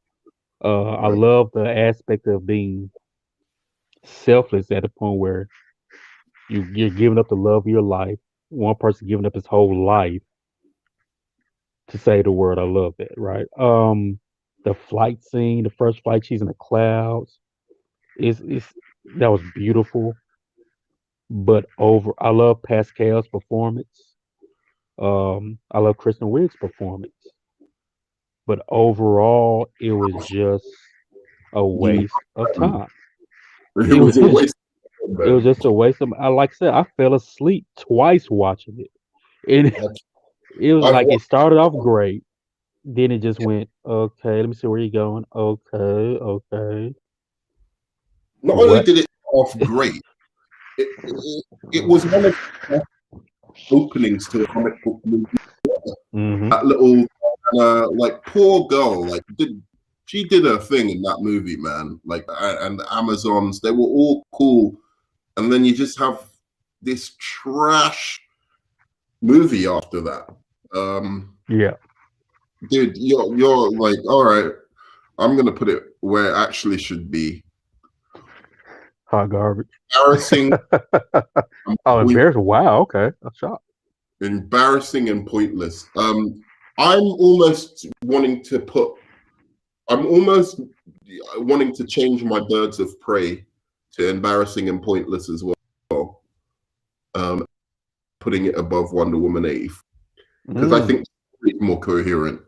[SPEAKER 2] I
[SPEAKER 1] Right.
[SPEAKER 2] love the aspect of being selfless at a point where you're giving up the love of your life. One person giving up his whole life to say the word. I love that, right? The flight scene, the first flight, she's in the clouds. Is that was beautiful. But I love Pascal's performance. I love Kristen Wiig's performance. But overall, it was just a
[SPEAKER 1] You,
[SPEAKER 2] waste of time.
[SPEAKER 1] it
[SPEAKER 2] It
[SPEAKER 1] was a
[SPEAKER 2] was
[SPEAKER 1] waste of
[SPEAKER 2] it was
[SPEAKER 1] time.
[SPEAKER 2] just a waste of. Like I said, I fell asleep twice watching it. And it was
[SPEAKER 1] I've
[SPEAKER 2] like it
[SPEAKER 1] watched.
[SPEAKER 2] started off great, then it just went okay. Let me see where you're going. Okay, okay.
[SPEAKER 1] Not only
[SPEAKER 2] What?
[SPEAKER 1] did it off great, it was one of the best openings to a comic book movie.
[SPEAKER 2] Mm-hmm.
[SPEAKER 1] That little like poor girl, like she did her thing in that movie, man. Like and the Amazons, they were all cool, and then you just have this trash movie after that.
[SPEAKER 2] Yeah.
[SPEAKER 1] Dude, you're like, all right, I'm gonna put it where it actually should be.
[SPEAKER 2] Hot garbage.
[SPEAKER 1] Embarrassing, and
[SPEAKER 2] Oh,
[SPEAKER 1] point,
[SPEAKER 2] embarrassing. Wow. Okay. I'm shocked.
[SPEAKER 1] embarrassing and pointless. I'm almost wanting to put. I'm almost wanting to change my Birds of Prey to embarrassing and pointless as well. Putting it above Wonder Woman 80 because I
[SPEAKER 2] Mm.
[SPEAKER 1] think it's more coherent.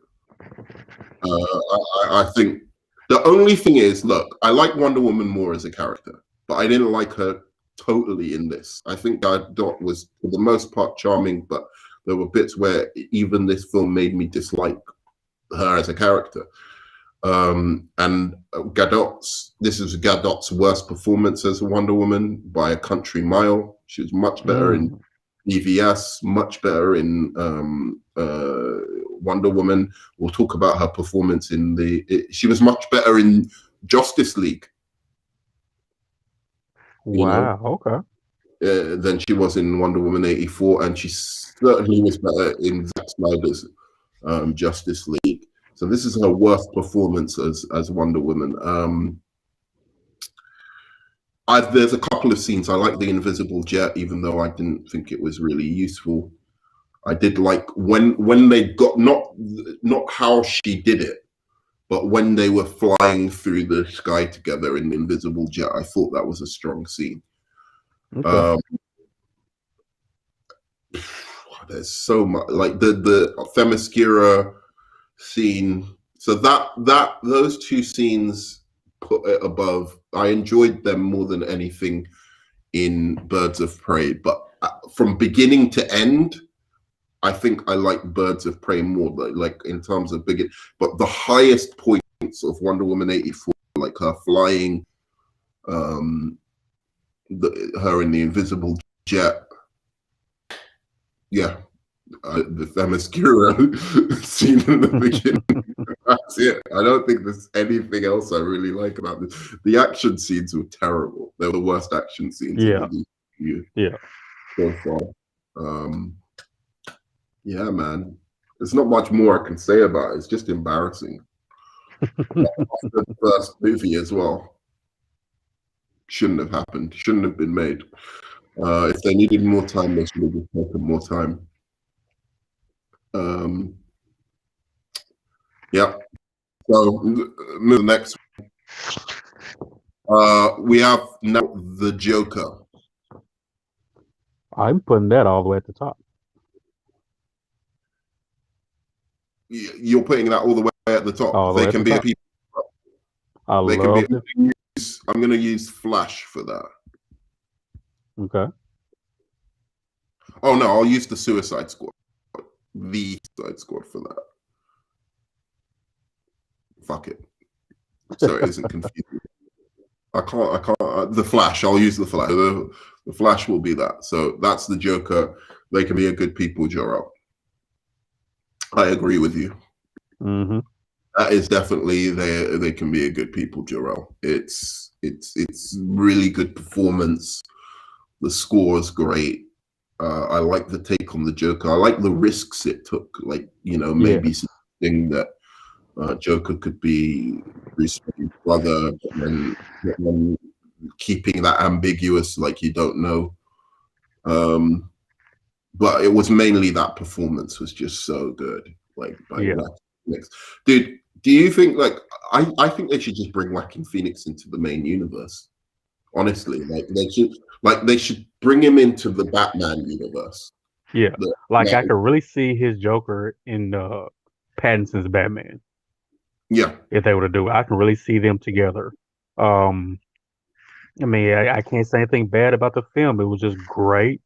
[SPEAKER 1] I think the only thing is, look, I like Wonder Woman more as a character, but I didn't like her totally in this. I think Dot was, for the most part, charming, but there were bits where even this film made me dislike her as a character. And this is Gadot's worst performance as a Wonder Woman by a country mile. She was much better in
[SPEAKER 2] Mm.
[SPEAKER 1] EVS, much better in Wonder Woman. We'll talk about her performance in she was much better in Justice League, you know,
[SPEAKER 2] Wow. Okay.
[SPEAKER 1] than she was in Wonder Woman 84. And she certainly was better in Zack Snyder's Justice League. So this is her worst performance as Wonder Woman. There's a couple of scenes. I like the invisible jet, even though I didn't think it was really useful. I did like when they got not how she did it, but when they were flying through the sky together in the invisible jet. I thought that was a strong scene.
[SPEAKER 2] Okay.
[SPEAKER 1] Um, there's so much like the Themyscira scene. So that those two scenes put it above. I enjoyed them more than anything in Birds of Prey, but from beginning to end, I think I like Birds of Prey more, like in terms of big. But the highest points of Wonder Woman 84, like her flying, um, her in the invisible jet, yeah, the Themyscira scene in the beginning. That's it. I don't think there's anything else I really like about this. The action scenes were terrible. They were the worst action scenes in
[SPEAKER 2] Yeah.
[SPEAKER 1] the DCEU
[SPEAKER 2] Yeah.
[SPEAKER 1] so far. Yeah, man. There's not much more I can say about it. It's just embarrassing. The first movie as well shouldn't have happened. Shouldn't have been made. If they needed more time, they should have just taken more time. Um, yeah. So the next, we have now the Joker.
[SPEAKER 2] I'm putting that all the way at the top.
[SPEAKER 1] You're putting that all the way at the top.
[SPEAKER 2] All the way
[SPEAKER 1] They
[SPEAKER 2] at
[SPEAKER 1] can
[SPEAKER 2] the
[SPEAKER 1] be a
[SPEAKER 2] top.
[SPEAKER 1] people.
[SPEAKER 2] I
[SPEAKER 1] They can be.
[SPEAKER 2] loved it.
[SPEAKER 1] I'm going to use Flash for that.
[SPEAKER 2] Okay.
[SPEAKER 1] Oh no, I'll use the Suicide Squad. The Suicide Squad for that. Fuck it. So it isn't confusing. I can't. The Flash. I'll use the Flash. The Flash will be that. So that's the Joker. They can be a good people, Jor-El. I agree with you.
[SPEAKER 2] Mm-hmm.
[SPEAKER 1] That is definitely they can be a good people, Jor-El. It's really good performance. The score is great. I like the take on the Joker. I like the risks it took. Like, maybe
[SPEAKER 2] Yes.
[SPEAKER 1] something that Joker could be Bruce Wayne's brother, but then keeping that ambiguous, like you don't know. But it was mainly that performance was just so good, like by
[SPEAKER 2] Yeah.
[SPEAKER 1] Joaquin Phoenix. Dude, do you think like I think they should just bring Joaquin Phoenix into the main universe? Honestly, they should bring him into the Batman universe.
[SPEAKER 2] Yeah.
[SPEAKER 1] The,
[SPEAKER 2] Like I could really see his Joker in Pattinson's Batman
[SPEAKER 1] yeah,
[SPEAKER 2] if they were to do it. I can really see them together. Um, I mean, I can't say anything bad about the film. It was just great.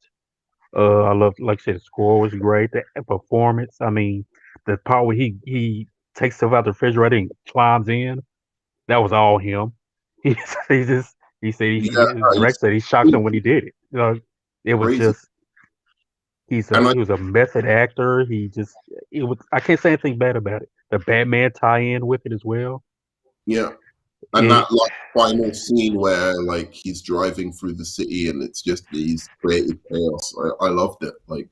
[SPEAKER 2] I love, like I said, the score was great. The performance. I mean, the part where he takes stuff out the refrigerator and climbs in. That was all him. He he just he said
[SPEAKER 1] yeah,
[SPEAKER 2] the director said he shocked him
[SPEAKER 1] it's
[SPEAKER 2] when he did it. It was
[SPEAKER 1] crazy.
[SPEAKER 2] just
[SPEAKER 1] And I
[SPEAKER 2] he was a method actor. He just it was I can't say anything bad about it. The Batman tie-in with it as well.
[SPEAKER 1] yeah, and
[SPEAKER 2] It
[SPEAKER 1] that like final scene where like he's driving through the city and it's just he's created chaos. I loved it. Like,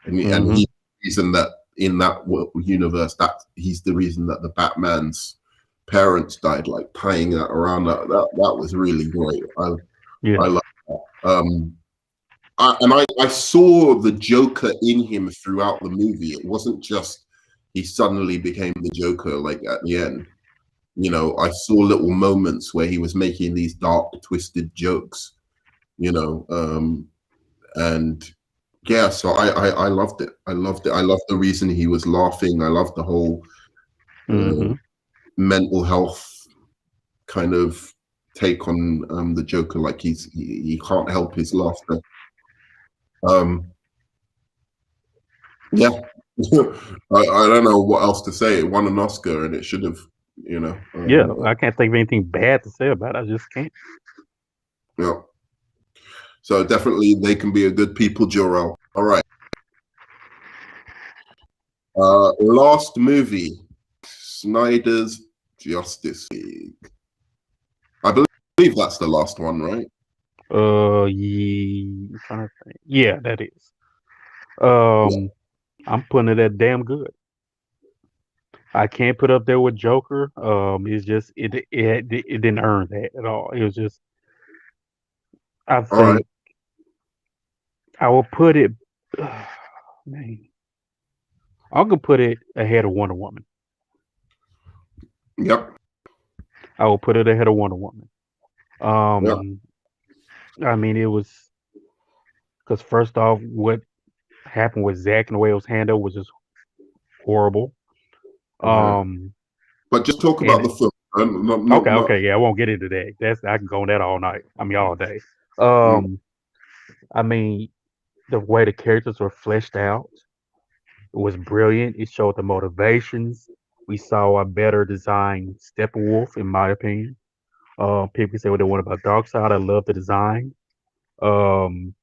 [SPEAKER 1] and
[SPEAKER 2] hmm
[SPEAKER 1] he's the reason that in that universe that he's the reason that the Batman's parents died. Like tying that around that was really great. I
[SPEAKER 2] yeah
[SPEAKER 1] love that. I saw the Joker in him throughout the movie. It wasn't just he suddenly became the Joker like at the end. I saw little moments where he was making these dark, twisted jokes, and yeah, so I loved it. I loved it. I loved the reason he was laughing. I loved the whole uh,
[SPEAKER 2] hmm
[SPEAKER 1] mental health kind of take on the Joker. Like he can't help his laughter. Um, yeah, I don't know what else to say. It won an Oscar, and it should have, you know.
[SPEAKER 2] yeah. I can't think of anything bad to say about it. I just can't.
[SPEAKER 1] Yeah. So definitely they can be a good people, Jor-El. All right. Last movie, Snyder's Justice League. I believe that's the last one, right?
[SPEAKER 2] I'm trying to think. Yeah, that is.
[SPEAKER 1] Yeah.
[SPEAKER 2] I'm putting it at damn good. I can't put up there with Joker. It's just it didn't earn that at all. It was just I
[SPEAKER 1] All right.
[SPEAKER 2] think I will put it. Man, I'm gonna put it ahead of Wonder Woman.
[SPEAKER 1] Yep.
[SPEAKER 2] I will put it ahead of Wonder Woman.
[SPEAKER 1] Yep.
[SPEAKER 2] Um, I mean, it was because first off, what happened with Zack and the way it was handled was just horrible.
[SPEAKER 1] Okay.
[SPEAKER 2] Um,
[SPEAKER 1] But just talk about
[SPEAKER 2] and
[SPEAKER 1] the film.
[SPEAKER 2] okay, yeah, I won't get into that. That's I can go on that all night. I mean, all day.
[SPEAKER 1] Mm,
[SPEAKER 2] I mean, the way the characters were fleshed out was brilliant. It showed the motivations. We saw a better designed Steppenwolf, in my opinion. People can say what they want about Darkseid. I love the design. Um,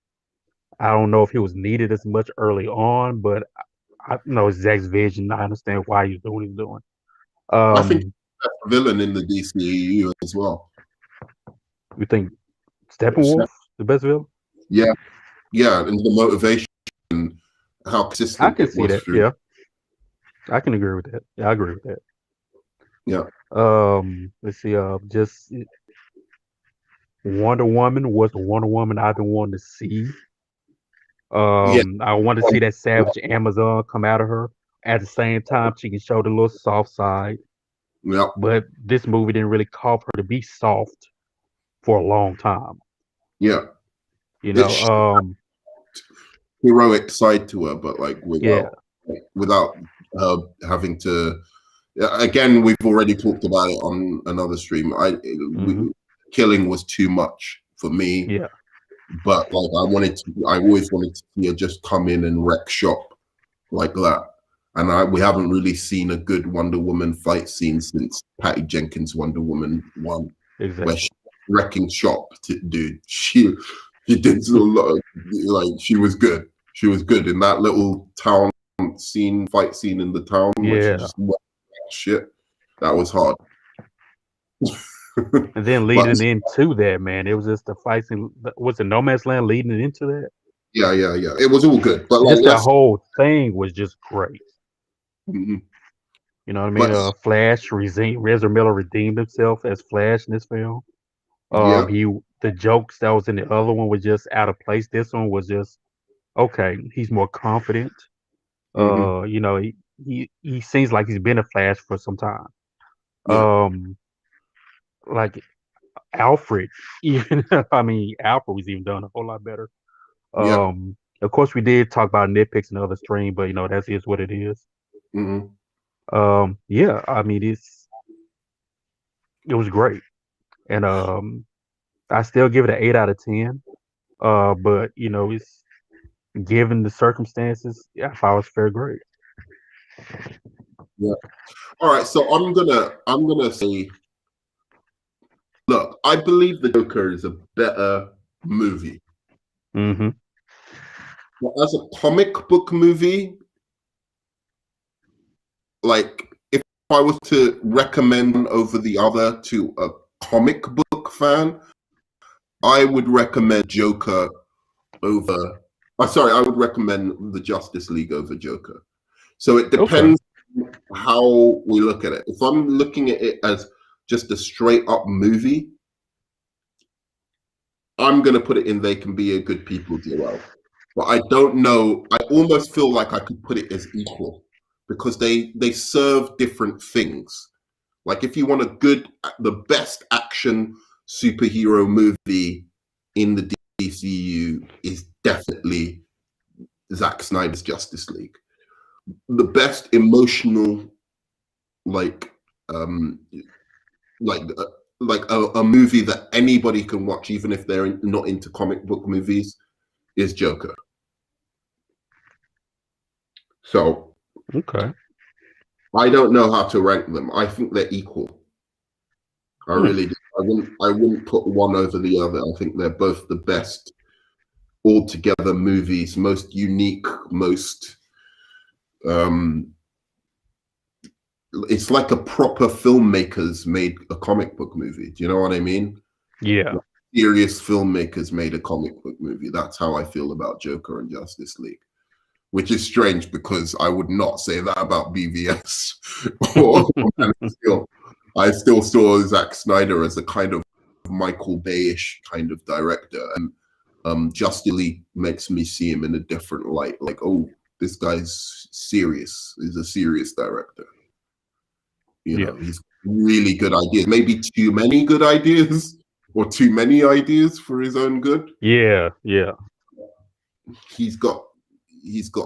[SPEAKER 2] I don't know if he was needed as much early on, but I know it's Zack's vision. I understand why he's doing what he's doing.
[SPEAKER 1] I think
[SPEAKER 2] Um,
[SPEAKER 1] that's a villain in the DCEU as well.
[SPEAKER 2] you think Steppenwolf the best villain?
[SPEAKER 1] Yeah, yeah, and the motivation, how
[SPEAKER 2] I
[SPEAKER 1] consistent
[SPEAKER 2] can
[SPEAKER 1] it
[SPEAKER 2] see
[SPEAKER 1] was
[SPEAKER 2] that.
[SPEAKER 1] through.
[SPEAKER 2] Yeah, I can agree with that. Yeah, I agree with that.
[SPEAKER 1] Yeah,
[SPEAKER 2] Let's see. Just Wonder Woman was the Wonder Woman I've been wanting to see.
[SPEAKER 1] yeah,
[SPEAKER 2] I want to see that savage Amazon come out of her. At the same time, she can show the little soft side.
[SPEAKER 1] yeah,
[SPEAKER 2] But this movie didn't really call for her to be soft for a long time.
[SPEAKER 1] yeah.
[SPEAKER 2] You
[SPEAKER 1] It's
[SPEAKER 2] know,
[SPEAKER 1] heroic side to her, but
[SPEAKER 2] yeah.
[SPEAKER 1] without her having to. Again, we've already talked about it on another stream.
[SPEAKER 2] Hmm.
[SPEAKER 1] Killing was too much for me,
[SPEAKER 2] Yeah,
[SPEAKER 1] but I always wanted to see her just come in and wreck shop like that. And we haven't really seen a good Wonder Woman fight scene since Patty Jenkins' Wonder Woman 1, where
[SPEAKER 2] exactly.
[SPEAKER 1] she wrecking shop, dude. She did a lot of, she was good. She was good in that little town fight scene in the town where she
[SPEAKER 2] Yeah.
[SPEAKER 1] just shit. That was hard.
[SPEAKER 2] And then
[SPEAKER 1] But
[SPEAKER 2] leading into that, man, it was just the fight scene. Was it No Man's Land leading into that?
[SPEAKER 1] yeah, yeah, yeah. It was all good. But
[SPEAKER 2] Just that
[SPEAKER 1] let's.
[SPEAKER 2] whole thing was just great.
[SPEAKER 1] Mhm.
[SPEAKER 2] You know what I mean?
[SPEAKER 1] But
[SPEAKER 2] Flash, Ezra Miller redeemed himself as Flash in this film.
[SPEAKER 1] yeah.
[SPEAKER 2] The jokes that was in the other one was just out of place. This one was just okay. He's more confident.
[SPEAKER 1] Hmm.
[SPEAKER 2] You know, he seems like he's been a Flash for some time.
[SPEAKER 1] Yeah.
[SPEAKER 2] Like Alfred, even I mean, Alfred was even done a whole lot better.
[SPEAKER 1] Yeah.
[SPEAKER 2] Of course, we did talk about nitpicks in the other stream, but you know, that is what it is.
[SPEAKER 1] Hmm.
[SPEAKER 2] Yeah, I mean, it was great, and I still give it an 8 out of 10. But you know, it's given the circumstances, yeah, I thought it was fair grade.
[SPEAKER 1] Yeah. All right. So I'm gonna say, look, I believe the Joker is a better movie.
[SPEAKER 2] Mm-hmm.
[SPEAKER 1] But as a comic book movie, if I was to recommend one over the other to a comic book fan, I would recommend Joker over. Sorry, I would recommend the Justice League over Joker. So it
[SPEAKER 2] Okay.
[SPEAKER 1] depends how we look at it. If I'm looking at it as just a straight up movie, I'm going to put it in They Can Be a Good People Duo. But I don't know. I almost feel like I could put it as equal because they serve different things. Like if you want the best action superhero movie in the DCU is definitely Zack Snyder's Justice League. The best emotional, like, um, like, a movie that anybody can watch, even if they're not into comic book movies, is Joker. So
[SPEAKER 2] Okay.
[SPEAKER 1] I don't know how to rank them. I think they're equal. I
[SPEAKER 2] Hmm.
[SPEAKER 1] really do. I wouldn't put one over the other. I think they're both the best altogether movies, most unique, most it's like a proper filmmakers made a comic book movie. Do you know what I mean?
[SPEAKER 2] Yeah.
[SPEAKER 1] Like serious filmmakers made a comic book movie. That's how I feel about Joker and Justice League. Which is strange because I would not say that about BVS or Man of Steel. I still saw Zack Snyder as a kind of Michael Bay-ish kind of director, and Justice League makes me see him in a different light. Like, oh, this guy's serious. He's a serious director. You know, he's really good ideas. Maybe too many good ideas, or too many ideas for his own good.
[SPEAKER 2] Yeah.
[SPEAKER 1] He's got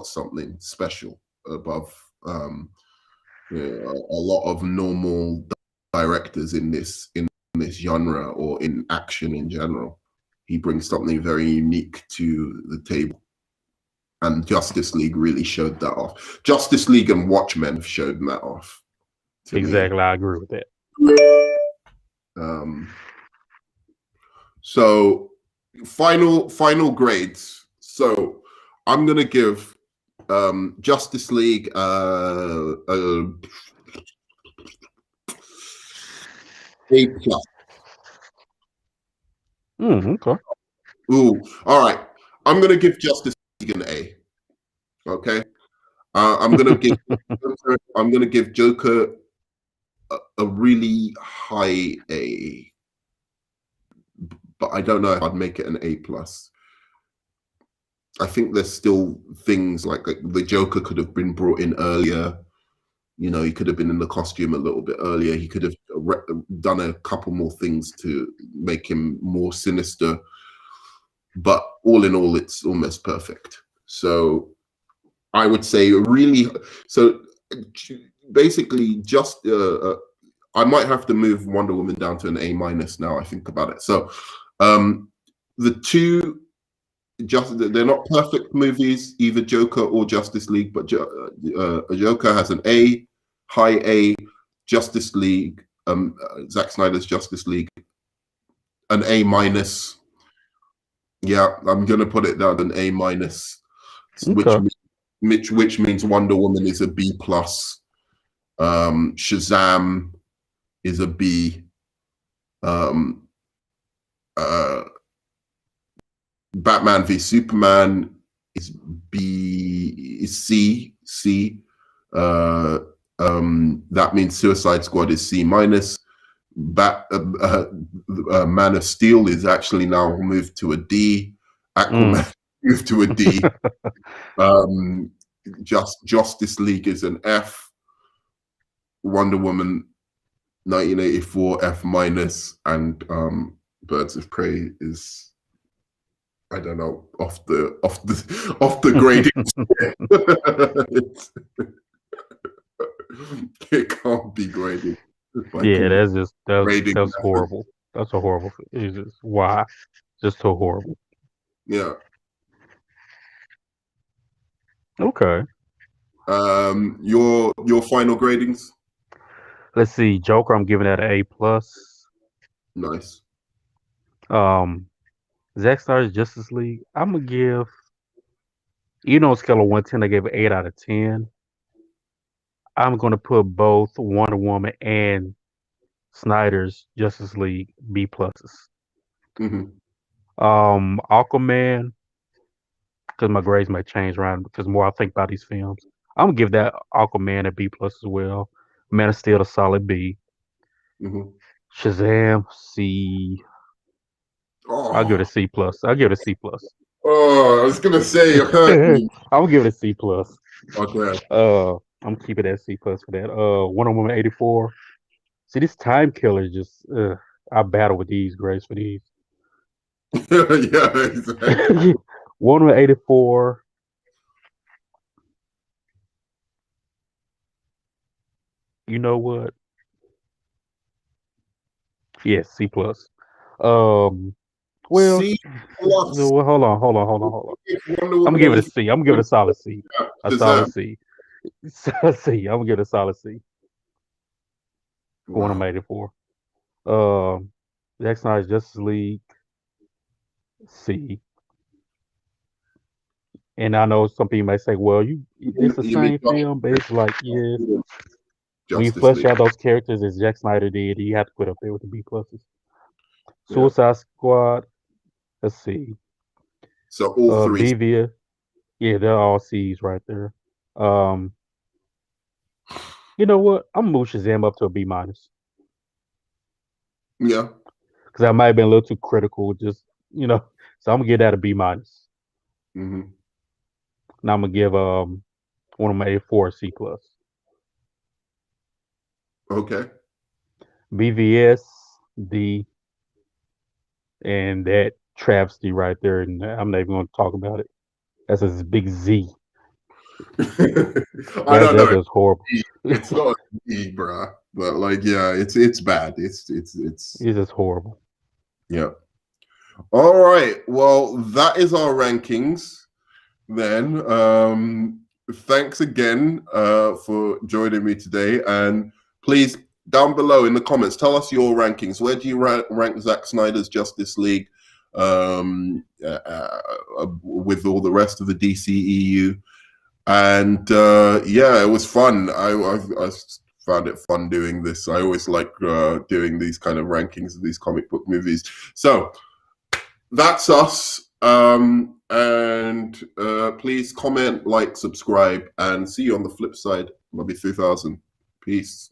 [SPEAKER 1] something special above a lot of normal directors in this genre or in action in general. He brings something very unique to the table, and Justice League really showed that off. Justice League and Watchmen have showed that off.
[SPEAKER 2] Exactly, I agree with that.
[SPEAKER 1] So final grades. So I'm gonna give Justice League A+.
[SPEAKER 2] Okay.
[SPEAKER 1] Ooh, all right. I'm gonna give Justice League an A. Okay. I'm gonna give Joker a really high A, but I don't know if I'd make it an A+. I think there's still things like the Joker could have been brought in earlier. You know, he could have been in the costume a little bit earlier. He could have done a couple more things to make him more sinister. But all in all, it's almost perfect. So I would say really. So basically, just I might have to move Wonder Woman down to an A- now. I think about it. So the two. They're not perfect movies, either Joker or Justice League, but Joker has an A, high A. Justice League, Zack Snyder's Justice League, an A-. Yeah, I'm gonna put it down an A-,
[SPEAKER 2] Okay.
[SPEAKER 1] which means Wonder Woman is a B+. Shazam is a B. Batman v Superman is B, is C. That means Suicide Squad is C-. Man of Steel is actually now moved to a D. Aquaman moved to a D. Justice League is an F. Wonder Woman 1984 F-, and Birds of Prey is, I don't know, off the grading. It can't be graded.
[SPEAKER 2] Yeah, that's horrible. That's a horrible. It's just why, just so horrible.
[SPEAKER 1] Yeah.
[SPEAKER 2] Okay.
[SPEAKER 1] Your final gradings.
[SPEAKER 2] Let's see. Joker, I'm giving that an A+.
[SPEAKER 1] Nice.
[SPEAKER 2] Zack Snyder's Justice League, I'm gonna give. On a scale of 1 to 10, I gave it 8 out of 10. I'm gonna put both Wonder Woman and Snyder's Justice League B+. Aquaman, because my grades might change around because the more I think about these films, I'm gonna give that Aquaman a B+ as well. Man of Steel a solid B. Shazam C. I'll give it a C+. I'll give it a C+.
[SPEAKER 1] Oh, I was gonna say you hurt me.
[SPEAKER 2] I'm gonna give it a C+.
[SPEAKER 1] Okay.
[SPEAKER 2] I'm keeping it at C+ for that. Wonder Woman 84. See, this time killer just I battle with these grades for these.
[SPEAKER 1] Yeah, exactly.
[SPEAKER 2] Wonder Woman 84. You know what? Yes, C+. Well,
[SPEAKER 1] C+.
[SPEAKER 2] hold on. I'm gonna give it a C. I'm gonna give it a solid C. A solid C. C. I'm gonna give it a solid C. For Wonder Woman 84. Zack Snyder's Justice League C. And I know some people may say, well, it's the same film, but it's like, yeah, when you flesh out those characters as Zack Snyder did, you have to put up there with the B pluses. Suicide Squad, let's see.
[SPEAKER 1] So all three.
[SPEAKER 2] Vivia, yeah, they're all C's right there. You know what? I'm gonna move Shazam up to a B-.
[SPEAKER 1] Yeah.
[SPEAKER 2] because I might have been a little too critical. Just so I'm gonna give that a B minus.
[SPEAKER 1] Hmm.
[SPEAKER 2] Now I'm gonna give one of my A4 C plus.
[SPEAKER 1] Okay.
[SPEAKER 2] BVS D, and that travesty right there, and I'm not even gonna talk about it. That's a big Z.
[SPEAKER 1] I don't
[SPEAKER 2] That's
[SPEAKER 1] know.
[SPEAKER 2] just horrible.
[SPEAKER 1] It's
[SPEAKER 2] It's
[SPEAKER 1] not an E, bruh. But like, yeah, it's bad. It's
[SPEAKER 2] just horrible.
[SPEAKER 1] yeah. All right. Well, that is our rankings then. Thanks again for joining me today. And please, down below in the comments, tell us your rankings. Where do you rank Zack Snyder's Justice League with all the rest of the DCEU? And yeah, it was fun. I found it fun doing this. I always like doing these kind of rankings of these comic book movies. So that's us. And please comment, like, subscribe, and see you on the flip side. Maybe 2000. Peace.